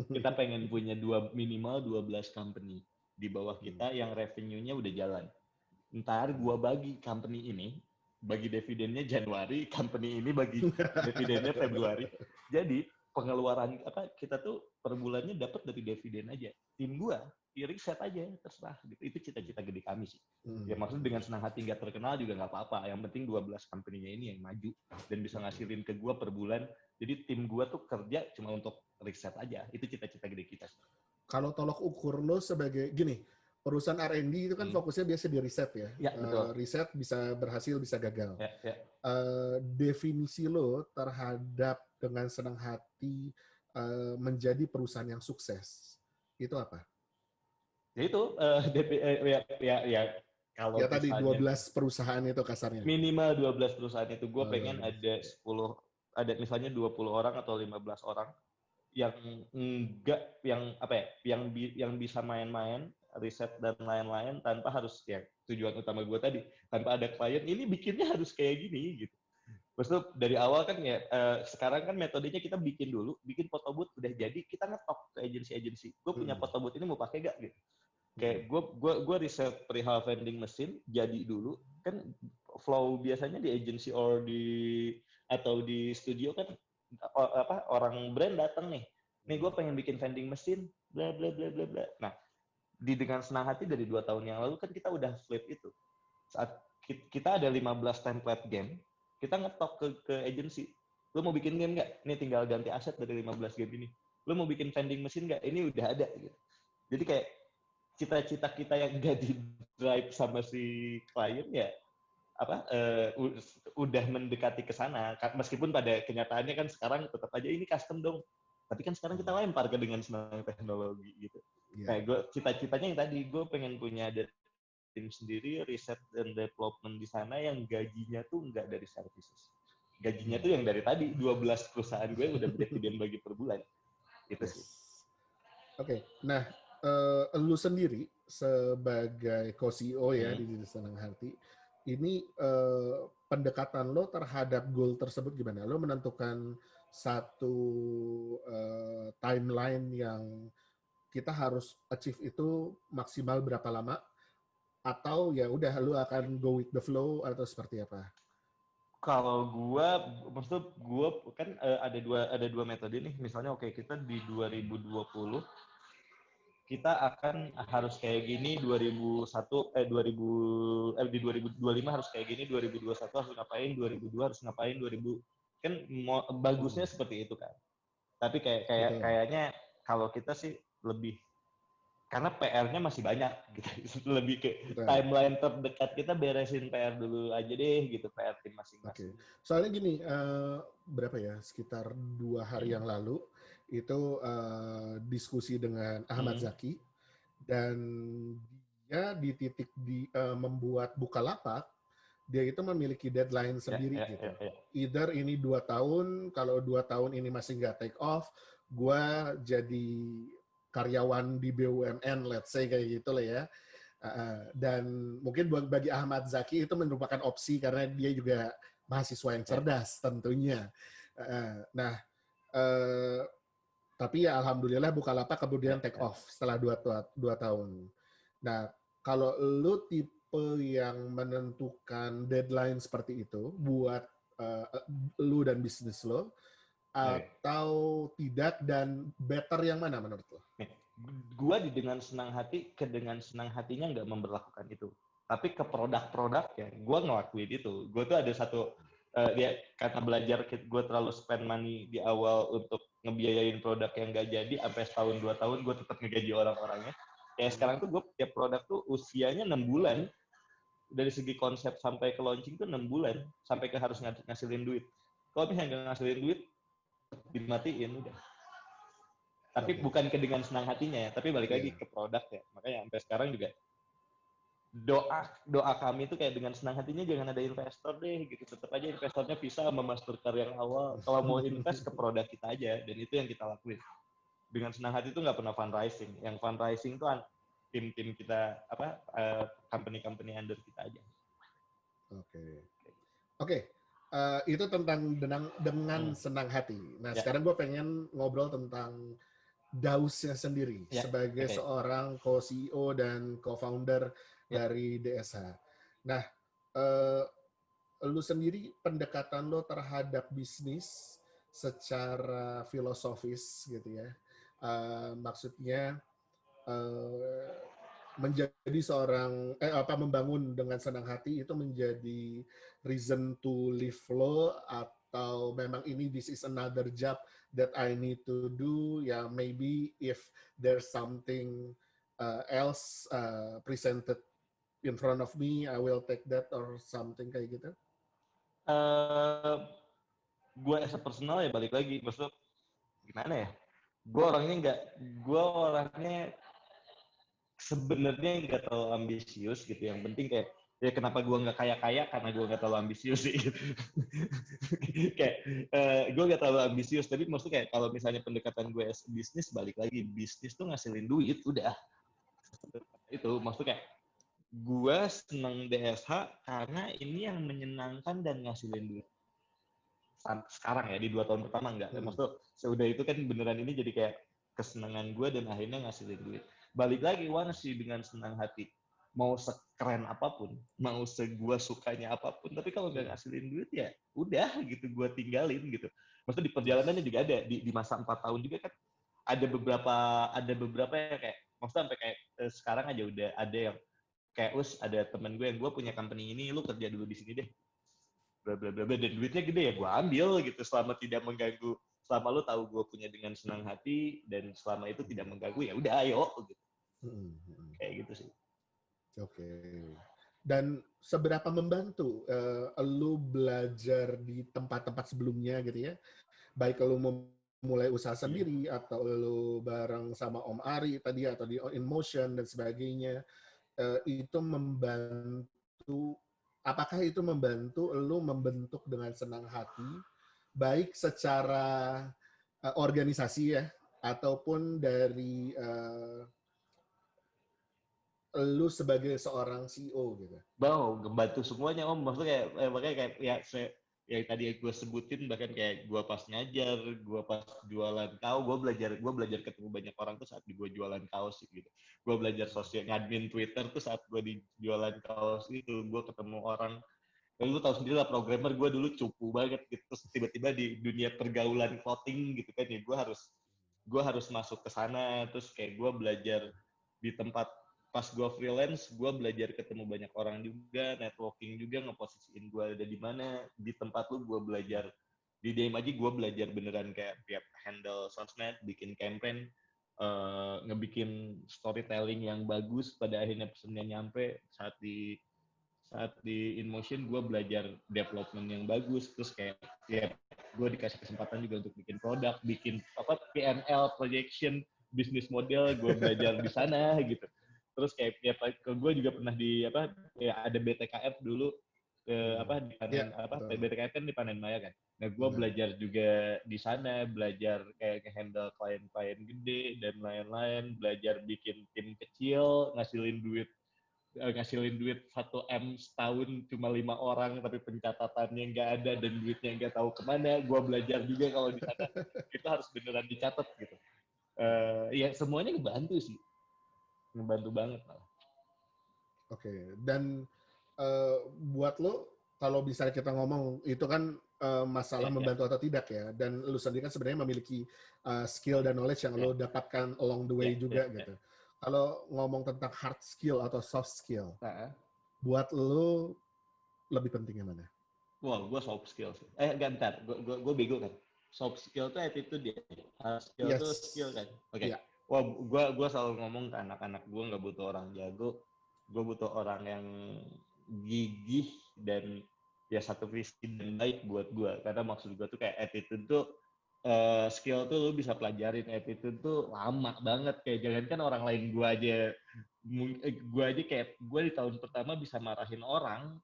Kita pengen punya minimal 12 company di bawah kita yang revenue-nya udah jalan. Ntar gua bagi company ini, bagi dividennya Januari, company ini bagi dividennya Februari. Jadi pengeluaran kita tuh per bulannya dapat dari dividen aja. Tim gua riset aja terserah gitu. Itu cita-cita gede kami sih. Ya maksudnya dengan senang hati nggak terkenal juga nggak apa-apa. Yang penting 12 company-nya ini yang maju dan bisa ngasilin ke gua per bulan. Jadi tim gua tuh kerja cuma untuk riset aja. Itu cita-cita gede kita sih. Kalau tolok ukur lo sebagai gini, perusahaan R&D itu kan fokusnya biasa di riset ya. Betul. Riset bisa berhasil, bisa gagal. Ya. Definisi lo terhadap dengan senang hati menjadi perusahaan yang sukses, itu apa? Ya itu, kalau ya tadi misalnya 12 perusahaan itu kasarnya. Minimal 12 perusahaan itu. Gue pengen ada 10, ada misalnya 20 orang atau 15 orang yang enggak yang bisa main-main riset dan lain-lain tanpa harus ya tujuan utama gue tadi tanpa ada klien ini bikinnya harus kayak gini gitu. Terus tuh dari awal kan ya sekarang kan metodenya kita bikin foto booth udah jadi kita ngetok ke agensi gue punya foto booth ini mau pakai gak gitu. Kayak gue riset perihal vending mesin jadi dulu kan flow biasanya di agency atau di studio kan orang brand datang nih gue pengen bikin vending mesin bla bla bla bla bla. Nah dengan senang hati dari 2 tahun yang lalu kan kita udah flip itu saat kita ada 15 template game kita ngetok ke agency lu mau bikin game nggak ini tinggal ganti aset dari 15 game ini lu mau bikin vending mesin nggak ini udah ada gitu. Jadi kayak cita-cita kita yang gak di drive sama si klien ya udah mendekati ke sana meskipun pada kenyataannya kan sekarang tetap aja ini custom dong tapi kan sekarang kita lempar ke dengan senang teknologi gitu. Kayak gue cita-citanya yang tadi gue pengen punya ada tim sendiri riset dan development di sana yang gajinya tuh nggak dari services gajinya tuh yang dari tadi 12 perusahaan gue udah dividen bagi per bulan itu sih. Oke. Nah lu sendiri sebagai co-CEO ya di Senang Hati, ini pendekatan lo terhadap goal tersebut gimana? Lo menentukan satu timeline yang kita harus achieve itu maksimal berapa lama? Atau ya udah lo akan go with the flow atau seperti apa? Kalau maksud gue kan ada dua metode nih. Misalnya kita di 2020 kita akan harus kayak gini 2025 harus kayak gini 2021 harus ngapain 2002 harus ngapain 2000 kan bagusnya seperti itu kan tapi kayaknya kalau kita sih lebih karena PR-nya masih banyak gitu lebih ke timeline terdekat kita beresin PR dulu aja deh gitu PR tim masing-masing. Soalnya gini berapa ya sekitar 2 hari yang lalu itu diskusi dengan Ahmad Zaki dan dia di titik membuat Bukalapak dia itu memiliki deadline sendiri gitu. Either ini 2 tahun, kalau 2 tahun ini masih nggak take off, gue jadi karyawan di BUMN, let's say kayak gitu lah ya. Dan mungkin bagi Ahmad Zaki itu merupakan opsi karena dia juga mahasiswa yang cerdas tentunya. Tapi ya alhamdulillah Bukalapak kemudian take off setelah 2 tahun. Nah, kalau lu tipe tipe yang menentukan deadline seperti itu buat uh, lu dan bisnis lo, atau tidak, dan better yang mana menurut lo? Gua dengan senang hati dengan senang hatinya nggak memperlakukan itu. Tapi ke produk-produk ya, gua ngelakuin itu. Gua tuh ada satu dia karena belajar gue terlalu spend money di awal untuk ngebiayain produk yang nggak jadi, sampai setahun 2 tahun gue tetap ngegaji orang-orangnya. Ya sekarang tuh gue tiap produk tuh usianya 6 bulan, dari segi konsep sampai ke launching tuh 6 bulan, sampai ke harus ngasilin duit. Kalau misalnya nggak ngasilin duit, dimatiin udah. Tapi bukan ke dengan senang hatinya ya, tapi balik lagi ke produk ya. Makanya sampai sekarang juga doa kami itu kayak dengan senang hatinya jangan ada investor deh gitu. Tetap aja investornya bisa sama Mastercard yang awal. Kalau mau invest ke produk kita aja, dan itu yang kita lakuin. Dengan senang hati itu nggak pernah fundraising. Yang fundraising itu tim-tim kita, company-company under kita aja. Oke. Itu tentang dengan senang hati. Nah, sekarang gue pengen ngobrol tentang Dausnya sendiri sebagai seorang co-CEO dan co-founder dari DSH. Nah, lu sendiri pendekatan lo terhadap bisnis secara filosofis gitu ya. Maksudnya menjadi seorang membangun dengan senang hati itu menjadi reason to live lo, atau memang ini this is another job that I need to do, ya maybe if there's something else presented in front of me, I will take that or something kayak gitu? Gue as a personal ya balik lagi, maksudnya gimana ya? Gue orangnya sebenarnya nggak terlalu ambisius gitu. Yang penting kayak ya kenapa gue nggak kaya karena gue nggak terlalu ambisius sih. Kayak gue nggak terlalu ambisius, tapi maksudnya kayak kalau misalnya pendekatan gue as bisnis, balik lagi bisnis tuh ngasilin duit udah. Itu maksudnya kayak gue seneng DSH karena ini yang menyenangkan dan ngasilin duit. Sekarang ya di 2 tahun pertama enggak. Maksudnya seudah itu kan beneran ini jadi kayak kesenangan gue dan akhirnya ngasilin duit. Balik lagi sih dengan senang hati. Mau sekeren apapun, mau segua sukanya apapun, tapi kalau nggak ngasilin duit ya udah gitu, gue tinggalin gitu. Maksudnya di perjalanannya juga ada di masa 4 tahun juga kan ada beberapa yang kayak maksudnya sampai kayak sekarang aja udah ada yang kayak ada temen gue yang gue punya company ini, lu kerja dulu di sini deh, bla bla bla, dan duitnya gede ya gue ambil gitu, selama tidak mengganggu, selama lu tahu gue punya dengan senang hati dan selama itu tidak mengganggu, ya udah ayo gitu. Kayak gitu sih. Oke. Dan seberapa membantu lu belajar di tempat-tempat sebelumnya gitu ya, baik lu mulai usaha sendiri atau lu bareng sama Om Ari tadi atau di InMotion dan sebagainya, itu membantu, apakah itu membantu lu membentuk dengan senang hati baik secara organisasi ya, ataupun dari lu sebagai seorang CEO gitu? Ngebantu semuanya Om, maksudnya kayak makanya kayak ya yang tadi gue sebutin, bahkan kayak gue pas ngajar, gue pas jualan kaos, gue belajar ketemu banyak orang tuh saat gue jualan kaos gitu. Gue belajar sosial, ngadmin Twitter tuh saat gue di jualan kaos itu. Gue ketemu orang, lu tahu sendiri lah programmer, gue dulu cupu banget gitu. Terus tiba-tiba di dunia pergaulan clothing gitu kan ya, gue harus masuk ke sana. Terus kayak gue belajar di tempat, pas gue freelance, gue belajar ketemu banyak orang juga, networking juga, ngeposisiin gue ada di mana. Di tempat lu gue belajar, di DM aja gue belajar beneran kayak handle sosmed, bikin campaign, ngebikin storytelling yang bagus, pada akhirnya pesennya nyampe. Saat di InMotion gue belajar development yang bagus, terus kayak ya gue dikasih kesempatan juga untuk bikin produk, bikin PNL, projection, business model, gue belajar di sana gitu. Terus kayak ya, gue juga pernah ada BTKF dulu, di panen BTKF kan di panen Maya kan. Nah gue belajar juga di sana, belajar kayak handle klien-klien gede dan lain-lain, belajar bikin tim kecil, ngasilin duit 1 M setahun cuma 5 orang, tapi pencatatannya nggak ada dan duitnya nggak tahu kemana. Gue belajar juga kalau di sana itu harus beneran dicatat gitu. Ya semuanya ngebantu sih, ngebantu banget malah. Oke. Dan buat lo, kalau misalnya kita ngomong itu kan masalah Ya, membantu atau tidak ya, dan lo sendiri kan sebenarnya memiliki skill dan knowledge yang ya, lo dapatkan along the way ya, juga ya. gitu. Kalau ngomong tentang hard skill atau soft skill, Nah, buat lo lebih penting yang mana? wah, gue soft skill sih. Gak, bentar, gue bego kan. Soft skill tuh attitude dia, hard skill tuh skill Yes. kan. Oke. Ya, Wah, gue selalu ngomong ke anak-anak gue nggak butuh orang jago, gue butuh orang yang gigih dan ya satu visi dan baik buat gue. Karena maksud gue tuh kayak attitude tuh skill tuh lu bisa pelajarin, attitude tuh lama banget. Kayak jangan kan orang lain gue aja kayak gue di tahun pertama bisa marahin orang,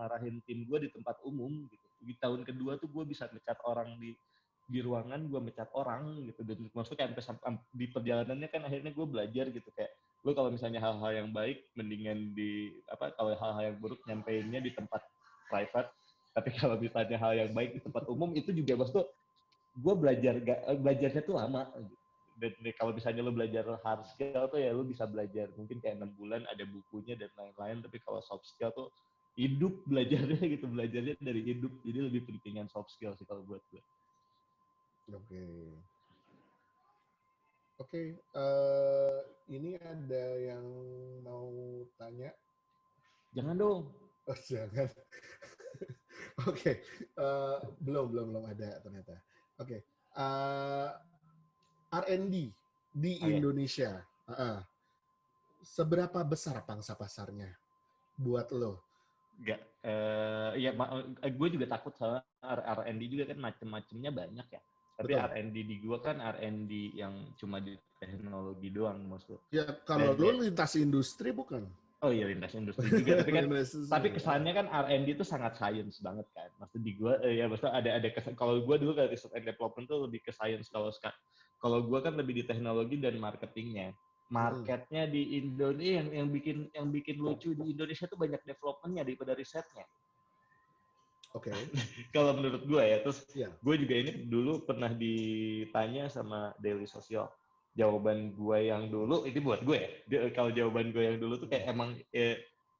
marahin tim gue di tempat umum gitu. Di tahun kedua tuh gue bisa mecat orang di ruangan, gue mecat orang gitu. Dan maksudnya kayak sampai di perjalanannya kan akhirnya gue belajar gitu kayak gue kalau misalnya hal-hal yang baik mendingan kalau hal-hal yang buruk nyampeinnya di tempat private, tapi kalau misalnya hal yang baik di tempat umum itu juga maksudnya gue belajarnya tuh lama gitu. Dan kalau misalnya lo belajar hard skill tuh ya lo bisa belajar mungkin kayak 6 bulan ada bukunya dan lain-lain, tapi kalau soft skill tuh hidup belajarnya gitu, belajarnya dari hidup, jadi lebih pentingan soft skill sih kalau buat gue. oke. Oke, ini ada yang mau tanya. Jangan dong. Oh, jangan. Oke, belum ada ternyata. Oke, R&D di Oke. Indonesia, seberapa besar pangsa pasarnya buat lo? Enggak, ya gue juga takut sama R&D juga kan macem-macemnya banyak ya. Tapi Betul. R&D di gue kan R&D yang cuma di teknologi doang maksud. Ya, kalau Dan lo lintas industri bukan? oh iya lintas industri juga, Lintas tapi industri. kesannya kan R&D itu sangat science banget kan. Maksud di gue ya maksudnya ada kalau gue dulu dari research and development tuh lebih ke science, kalau gue kan lebih di teknologi dan marketingnya. Hmm, Marketnya di Indonesia yang bikin lucu di Indonesia tuh banyak developmentnya daripada risetnya. Oke, Kalau menurut gue ya, terus ya. gue juga ini dulu pernah ditanya sama Daily Social, jawaban gue yang dulu ini buat gue ya, kalau jawaban gue yang dulu tuh kayak emang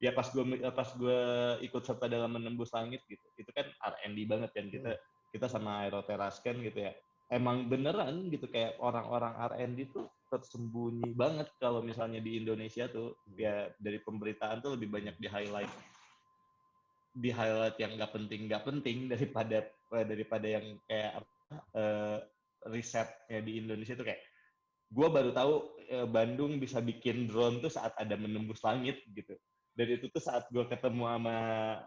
ya pas gue ikut serta dalam menembus langit gitu, itu kan R&D banget kan, kita Hmm, kita sama Aeroterascan gitu ya, emang beneran gitu kayak orang-orang R&D tuh tersembunyi banget kalau misalnya di Indonesia tuh hmm, ya, dari pemberitaan tuh lebih banyak di highlight yang nggak penting daripada yang kayak uh, risetnya di Indonesia tuh kayak gue baru tahu Bandung bisa bikin drone tuh saat ada menembus langit gitu, dan itu tuh saat gue ketemu sama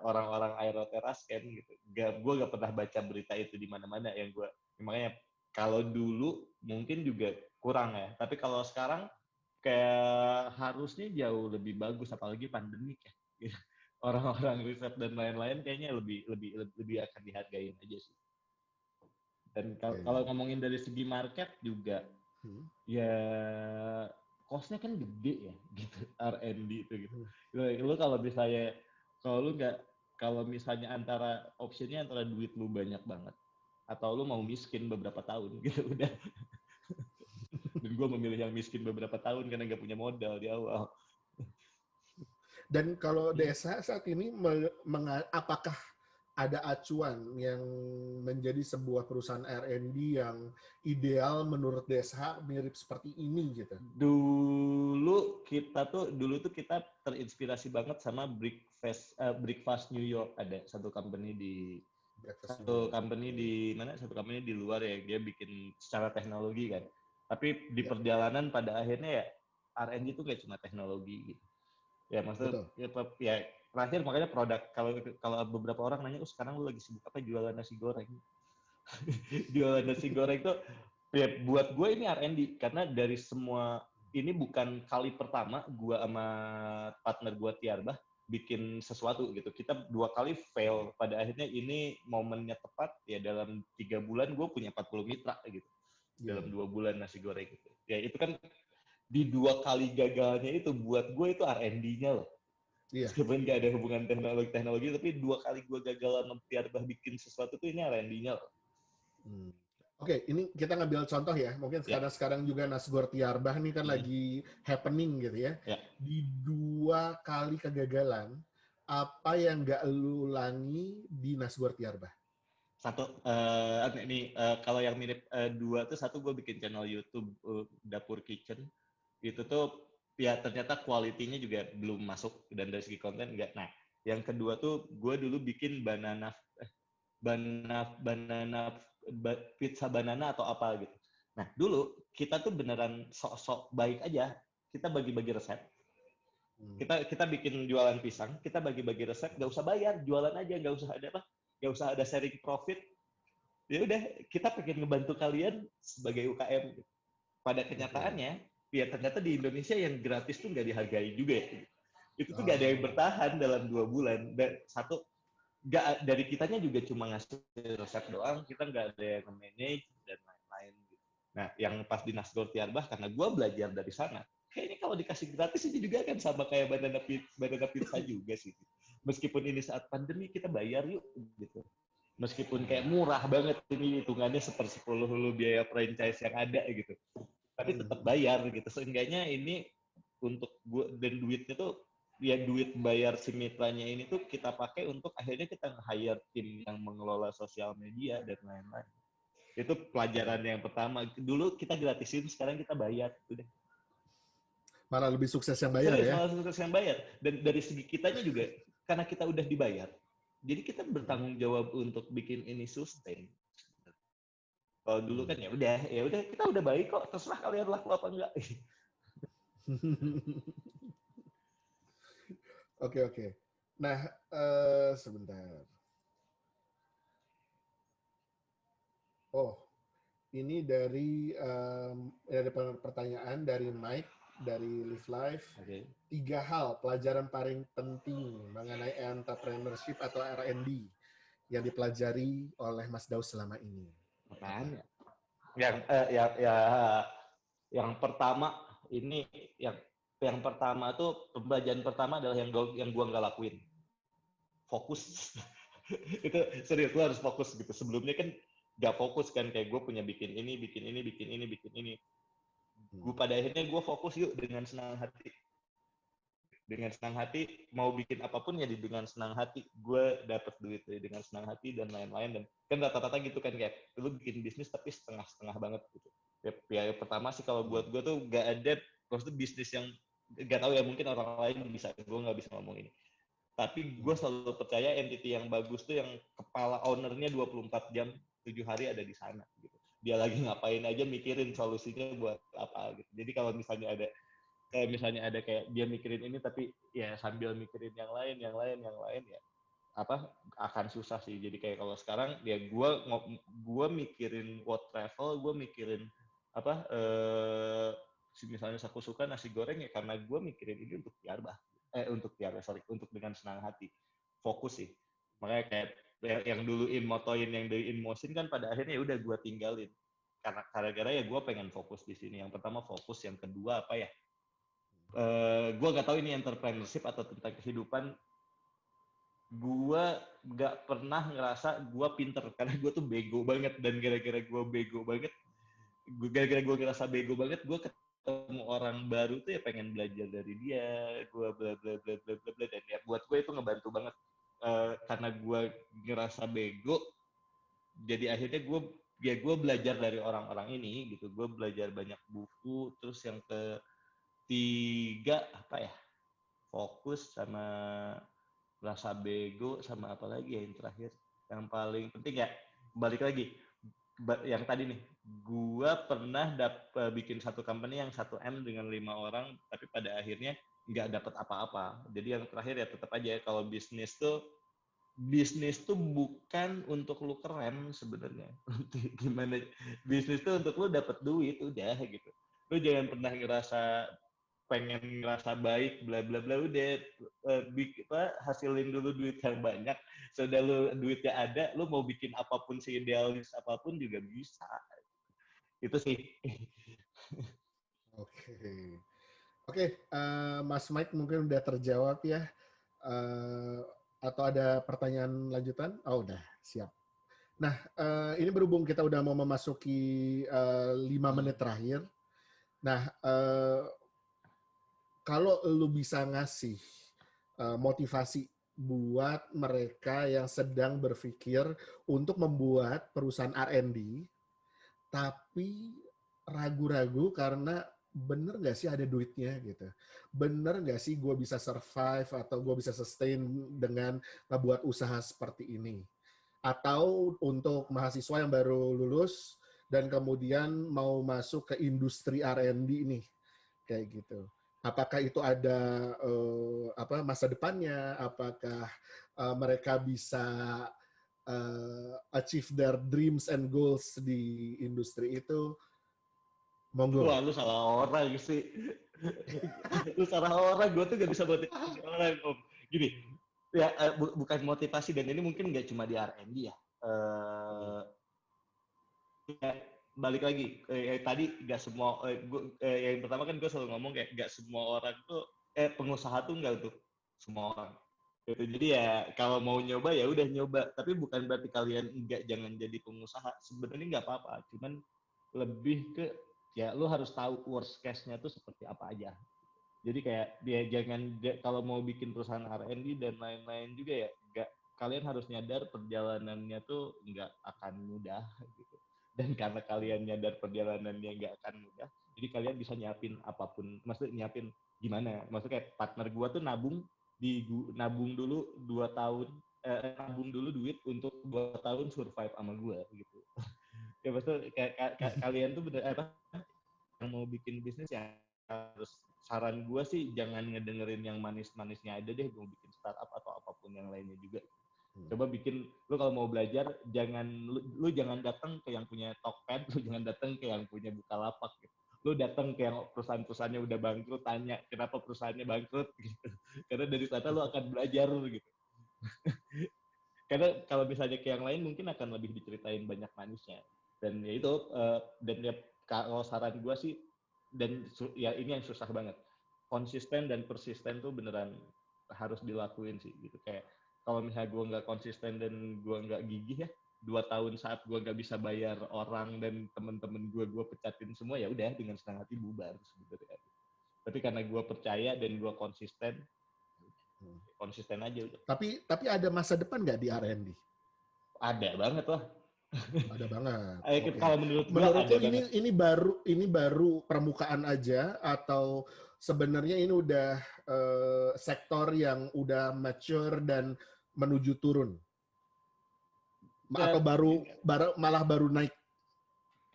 orang-orang Aeroteras kan gitu, gue gak pernah baca berita itu di mana-mana yang gue, makanya kalau dulu mungkin juga kurang ya, tapi kalau sekarang kayak harusnya jauh lebih bagus apalagi pandemik ya. Orang-orang riset dan lain-lain kayaknya lebih akan dihargain aja sih. Dan kalau oke. ngomongin dari segi market juga Hmm, ya cost-nya kan gede ya gitu, R&D itu gitu. hmm. Lu kalau misalnya kalau lu nggak kalau misalnya optionnya antara duit lu banyak banget atau lu mau miskin beberapa tahun gitu udah. Dan gue memilih yang miskin beberapa tahun karena nggak punya modal di awal. Dan kalau desa saat ini, apakah ada acuan yang menjadi sebuah perusahaan R&D yang ideal menurut desa mirip seperti ini gitu? Dulu tuh kita terinspirasi banget sama Breakfast New York, ada Breakfast New satu York. company Oke. di mana satu company di luar ya, dia bikin secara teknologi kan, tapi di Ya, perjalanan pada akhirnya ya R&D itu kayak cuma teknologi gitu ya, maksud betul. ya terakhir makanya produk, kalau kalau beberapa orang nanya, sekarang lu lagi sibuk apa, jualan nasi goreng. Jualan nasi goreng tuh ya buat gue ini R&D, karena dari semua ini bukan kali pertama gue sama partner gue Tiarbah bikin sesuatu gitu. Kita 2 kali fail, pada akhirnya ini momennya tepat ya, dalam 3 bulan gue punya 40 mitra gitu. Ya, Dalam 2 bulan nasi goreng gitu. Ya itu kan di 2 kali gagalnya itu buat gue itu R&D-nya loh. iya. Meskipun gak ada hubungan teknologi, tapi 2 kali gue gagal sama Tiarbah bikin sesuatu tuh ini R&D-nya loh. Hmm. Oke, ini kita ngambil contoh ya. Mungkin Ya, karena sekarang juga Nasgor Tiarbah nih kan lagi happening gitu ya. ya. Di 2 kali kegagalan, apa yang nggak lu ulangi di Nasgor Tiarbah? Satu, ini kalau yang mirip dua tuh, satu gue bikin channel YouTube Dapur Kitchen. Itu tuh ya ternyata kualitinya juga belum masuk dan dari segi konten enggak. Nah, yang kedua tuh gue dulu bikin banana pizza banana atau apa gitu. Nah, dulu kita tuh beneran sok-sok baik aja. Kita bagi-bagi resep. Kita bikin jualan pisang, kita bagi-bagi resep, nggak usah bayar, jualan aja, nggak usah ada apa, nggak usah ada sharing profit. Ya udah, kita pengen ngebantu kalian sebagai UKM. Pada Oke. kenyataannya, ya ternyata di Indonesia yang gratis tuh nggak dihargai juga ya. Itu tuh nggak ada yang Oh, bertahan dalam 2 bulan. Dan satu, nggak, dari kitanya juga cuma ngasih resep doang, kita nggak ada yang manage dan lain-lain. Nah, yang pas di Nasgor Tiarbah, karena gue belajar dari sana, kayaknya kalau dikasih gratis ini juga kan sama kayak banana pizza juga sih. Meskipun ini saat pandemi, kita bayar yuk gitu. Meskipun kayak murah banget ini, hitungannya 1/10 lu biaya franchise yang ada gitu, tapi tetap bayar gitu. Seenggaknya ini untuk gue, dan duitnya tuh ya duit bayar si mitranya ini tuh kita pakai untuk akhirnya kita nge-hire tim yang mengelola sosial media dan lain-lain. Itu pelajaran yang pertama. Dulu kita gratisin, sekarang kita bayar. Udah. malah lebih sukses yang bayar Serius, ya. malah sukses yang bayar. Dan dari segi kitanya juga, karena kita udah dibayar, jadi kita bertanggung jawab untuk bikin ini sustain. Kalau dulu kan ya udah kita udah baik kok, terserah kalian laku apa enggak. Oke, oke. Nah, sebentar. Oh, ini dari pertanyaan dari Mike dari Live Life. Oke. 3 hal pelajaran paling penting mengenai entrepreneurship atau R&D yang dipelajari oleh Mas Daus selama ini. Apa? Makanya. Yang pertama ini, yang pertama tuh, pembelajaran pertama adalah yang gua nggak lakuin. Fokus. Itu serius, lu harus fokus gitu. Sebelumnya kan nggak fokus kan, kayak gue punya bikin ini, bikin ini, bikin ini, bikin ini. Gue pada akhirnya gue fokus yuk dengan senang hati. Dengan senang hati, mau bikin apapun ya dengan senang hati. Gue dapet duit dengan senang hati dan lain-lain. Dan kan rata-rata gitu kan, kayak lu bikin bisnis tapi setengah-setengah banget gitu. Ya, pertama sih kalau buat gue tuh gak ada, maksudnya bisnis yang gak tahu ya, mungkin orang lain bisa, gue nggak bisa ngomong ini. Tapi gue selalu percaya entity yang bagus tuh yang kepala ownernya 24 jam 7 hari ada di sana gitu. Dia lagi ngapain aja mikirin solusinya buat apa gitu. Jadi kalau misalnya ada kayak dia mikirin ini tapi ya sambil mikirin yang lain ya apa, akan susah sih. Jadi kayak kalau sekarang ya gue mikirin what travel, gue mikirin apa, misalnya aku suka nasi goreng ya karena gue mikirin ini untuk Tiarbah, sorry, untuk dengan senang hati, fokus sih. Makanya kayak yang dulu motoin yang dari InMotion kan pada akhirnya ya udah gue tinggalin karena gara-gara ya gue pengen fokus di sini. Yang pertama fokus, yang kedua apa ya, gue gak tahu ini entrepreneurship atau tentang kehidupan. Gue gak pernah ngerasa gue pinter karena gue tuh bego banget, dan gara-gara gue bego banget, gara-gara gue ngerasa bego banget, gue ketemu orang baru tuh ya pengen belajar dari dia, gue bla bla bla bla bla bla, dan ya buat gue itu ngebantu banget. Karena gue ngerasa bego, jadi akhirnya gue belajar dari orang-orang ini gitu. Gue belajar banyak buku. Terus yang ketiga apa ya, fokus sama rasa bego, sama apa lagi ya yang terakhir, yang paling penting ya, balik lagi yang tadi nih, gua pernah bikin satu company yang 1M dengan 5 orang, tapi pada akhirnya nggak dapat apa-apa. Jadi yang terakhir ya tetap aja, kalau bisnis tuh bukan untuk lu keren sebenarnya. Gimana, bisnis tuh untuk lu dapat duit udah gitu. Lu jangan pernah pengen ngerasa baik bla bla bla, udah hasilin dulu duit yang banyak. Sudah lu duitnya ada, lu mau bikin apapun, seidealis apapun juga bisa. Itu sih. Oke. Oke, Mas Mike mungkin udah terjawab ya. Atau ada pertanyaan lanjutan? Oh, udah, siap. Nah, ini berhubung kita udah mau memasuki 5 menit terakhir. Nah, kalau lu bisa ngasih motivasi buat mereka yang sedang berpikir untuk membuat perusahaan R&D, tapi ragu-ragu karena bener nggak sih ada duitnya gitu, bener nggak sih gue bisa survive atau gue bisa sustain dengan ngebuat usaha seperti ini, atau untuk mahasiswa yang baru lulus dan kemudian mau masuk ke industri R&D nih kayak gitu. Apakah itu ada masa depannya? Apakah mereka bisa achieve their dreams and goals di industri itu? Wah, Monggo. lu salah orang sih. Lu salah orang, gue tuh gak bisa motivasi orang, Om. Gini, ya bukan motivasi, dan ini mungkin nggak cuma di R&D ya. Ya, balik lagi, tadi gak semua, yang pertama kan gue selalu ngomong kayak gak semua orang tuh, pengusaha tuh nggak tuh, semua orang. Gitu. Jadi ya kalau mau nyoba ya udah nyoba, tapi bukan berarti kalian enggak jangan jadi pengusaha. Sebenarnya nggak apa-apa, cuman lebih ke ya lu harus tahu worst case-nya tuh seperti apa aja. Jadi kayak dia jangan kalau mau bikin perusahaan R&D dan lain-lain juga ya nggak, kalian harus nyadar perjalanannya tuh nggak akan mudah gitu. Dan karena kalian nyadar perjalanannya nggak akan mudah, jadi kalian bisa nyiapin apapun. Maksudnya nyiapin gimana? Maksudnya kayak partner gua tuh nabung dulu 2 tahun, nabung dulu duit untuk 2 tahun survive sama gua gitu. Ya maksudnya kayak kalian tuh bener apa yang mau bikin bisnis ya harus, saran gue sih jangan ngedengerin yang manis-manisnya aja deh, mau bikin startup atau apapun yang lainnya juga. Coba bikin, lu kalau mau belajar jangan lu jangan datang ke yang punya Tokped, lu jangan datang ke yang punya Bukalapak gitu. Lu datang ke yang perusahaan-perusahaannya udah bangkrut, tanya kenapa perusahaannya bangkrut gitu. Karena dari sana lu akan belajar gitu. Karena kalau misalnya ke yang lain mungkin akan lebih diceritain banyak manisnya. Dan ya itu, dan ya kalau saran gue sih, dan ya ini yang susah banget, konsisten dan persisten tuh beneran harus dilakuin sih gitu. Kayak kalau misalnya gue nggak konsisten dan gue nggak gigih ya, 2 tahun saat gue nggak bisa bayar orang dan temen-temen gue pecatin semua, ya udah dengan senang hati bubar sebenarnya. Tapi karena gue percaya dan gue konsisten aja udah. Tapi ada masa depan nggak di R&D? Ada banget lah. Ada banget. Oke. Kalau menurut gue Menurut ada lo banget. ini baru permukaan aja atau sebenarnya ini udah sektor yang udah mature dan menuju turun? Atau malah baru naik?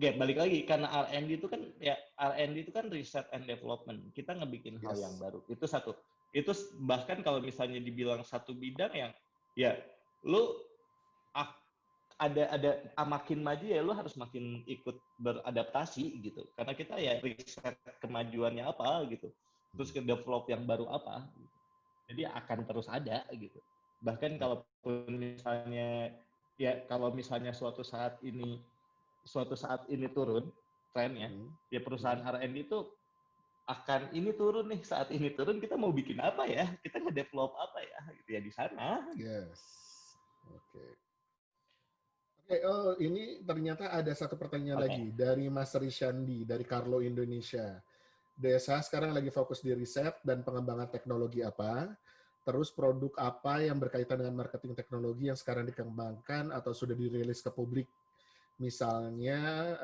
Ya, balik lagi karena R&D itu kan ya, R&D itu kan research and development. Kita ngebikin hal yang Yes. baru. Itu satu. Itu bahkan kalau misalnya dibilang satu bidang yang ya lu ada makin maju ya lu harus makin ikut beradaptasi gitu. Karena kita ya riset kemajuannya apa gitu. Terus ke develop yang baru apa gitu. Jadi akan terus ada gitu. Bahkan kalaupun misalnya ya kalau misalnya suatu saat ini turun trennya, ya perusahaan R&D itu akan ini turun nih, saat ini turun kita mau bikin apa ya, kita nge-develop apa ya, gitu ya di sana. Yes. Oke. Oke, oh ini ternyata ada satu pertanyaan lagi dari Mas Rishandi dari Carlo Indonesia. Desa sekarang lagi fokus di riset dan pengembangan teknologi apa? Terus produk apa yang berkaitan dengan marketing teknologi yang sekarang dikembangkan atau sudah dirilis ke publik? Misalnya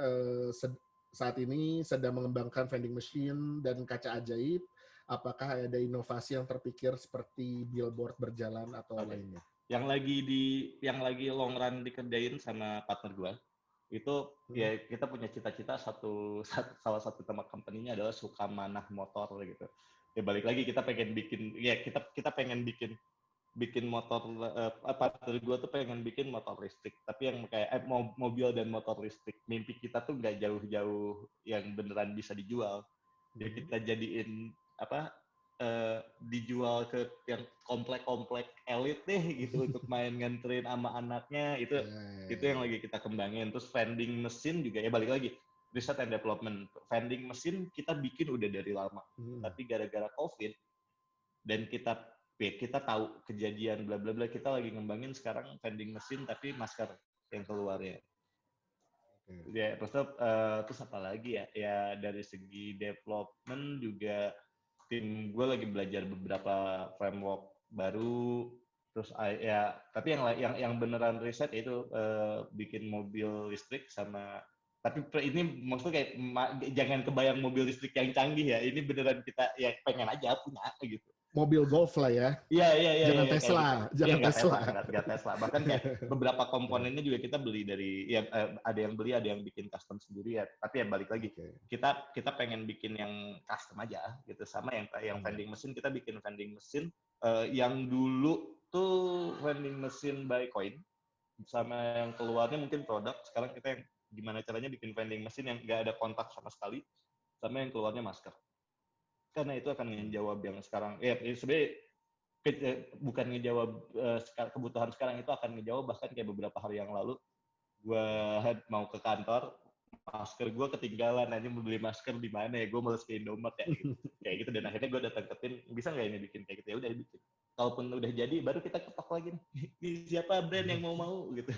saat ini sedang mengembangkan vending machine dan kaca ajaib. Apakah ada inovasi yang terpikir seperti billboard berjalan atau lainnya? Yang lagi long run dikerjain sama partner gue itu ya kita punya cita-cita salah satu tema company-nya adalah Sukamanah Motor gitu. Ya balik lagi kita pengen bikin ya kita pengen bikin motor, partner gue tuh pengen bikin motor listrik, tapi yang kayak mobil dan motor listrik. Mimpi kita tuh nggak jauh-jauh yang beneran bisa dijual. Jadi kita jadiin dijual ke yang komplek-komplek elit deh gitu untuk main nganterin sama anaknya itu yang lagi kita kembangin. Terus vending mesin juga ya balik lagi research and development. Vending mesin kita bikin udah dari lama, tapi gara-gara COVID dan kita tahu kejadian bla bla bla, kita lagi ngembangin sekarang vending mesin tapi masker. yang keluarnya. Okay. Ya, terus apa lagi ya? Ya dari segi development juga tim gue lagi belajar beberapa framework baru. Terus ya, tapi yang beneran riset itu bikin mobil listrik sama. Tapi ini maksudnya kayak jangan kebayang mobil listrik yang canggih ya. Ini beneran kita ya pengen aja punya gitu. Mobil golf lah ya. Iya, Jangan kayak Tesla, gitu. jangan Nggak Tesla. nggak Tesla. Bahkan kayak beberapa komponennya juga kita beli dari, ya ada yang beli, ada yang bikin custom sendiri ya. Tapi ya balik lagi, kita pengen bikin yang custom aja gitu. Sama yang vending mesin, kita bikin vending mesin yang dulu tuh vending mesin by coin, sama yang keluarnya mungkin produk. Sekarang kita yang gimana caranya bikin vending mesin yang nggak ada kontak sama sekali, sama yang keluarnya masker. Karena itu akan menjawab yang sekarang, ya sebenarnya bukan ngejawab kebutuhan sekarang, itu akan ngejawab bahkan kayak beberapa hari yang lalu gue mau ke kantor, masker gue ketinggalan, nanti mau beli masker di mana ya, gue males ke Indomaret ya gitu. Kayak gitu, dan akhirnya gue datang ke tim, bisa nggak ini bikin kayak gitu, ya udah bikin. Kalaupun udah jadi baru kita ketok lagi nih, siapa brand yang mau gitu.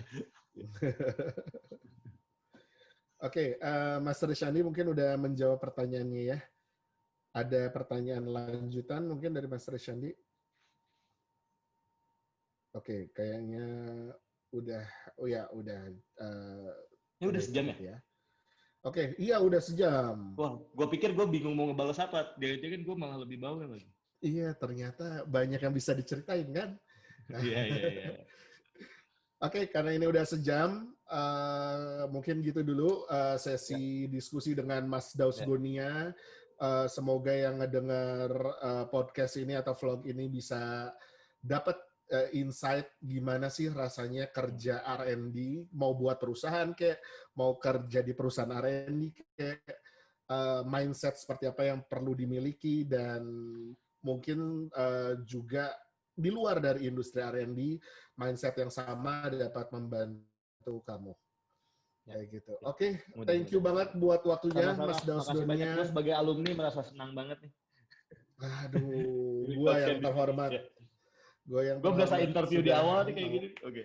Oke, Mas Rishandi mungkin udah menjawab pertanyaannya ya. Ada pertanyaan lanjutan mungkin dari Mas Rishandi? Oke, kayaknya udah, udah. Ini udah sejam ya? Oke, iya udah sejam. Wah, gue pikir gue bingung mau ngebales apa, jangan-jangan gue malah lebih bawel lagi. Iya, ternyata banyak yang bisa diceritain kan? Iya. Oke, karena ini udah sejam, mungkin gitu dulu sesi diskusi dengan Mas Daus Gonia. Semoga yang ngedengar podcast ini atau vlog ini bisa dapat insight gimana sih rasanya kerja R&D, mau buat perusahaan kayak, mau kerja di perusahaan R&D kayak, mindset seperti apa yang perlu dimiliki, dan mungkin juga di luar dari industri R&D, mindset yang sama dapat membantu kamu. Kayak gitu. Oke, thank you banget buat waktunya, Mas Daus Gonia. Gue sebagai alumni merasa senang banget nih. Aduh, gua yang terhormat. Gue berasa interview di awal nih kayak gini. Oke.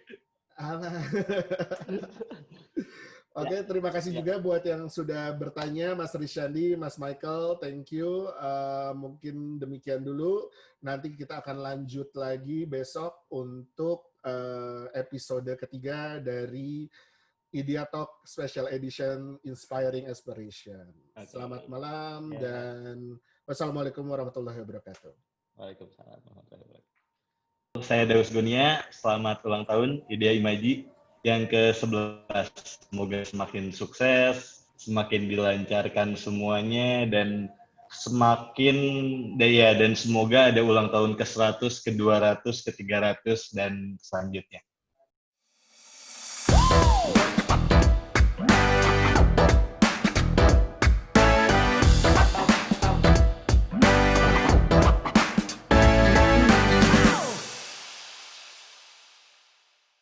Oke, terima kasih juga buat yang sudah bertanya, Mas Rishandi, Mas Michael, thank you. Mungkin demikian dulu. Nanti kita akan lanjut lagi besok untuk episode ketiga dari Idea Talk Special Edition Inspiring Aspiration. Selamat malam dan wassalamualaikum warahmatullahi wabarakatuh. Waalaikumsalam warahmatullahi wabarakatuh. Saya Daus Gonia, selamat ulang tahun Idea Imaji yang ke-11. Semoga semakin sukses, semakin dilancarkan semuanya, dan dan semoga ada ulang tahun ke-100, ke-200, ke-300, dan selanjutnya.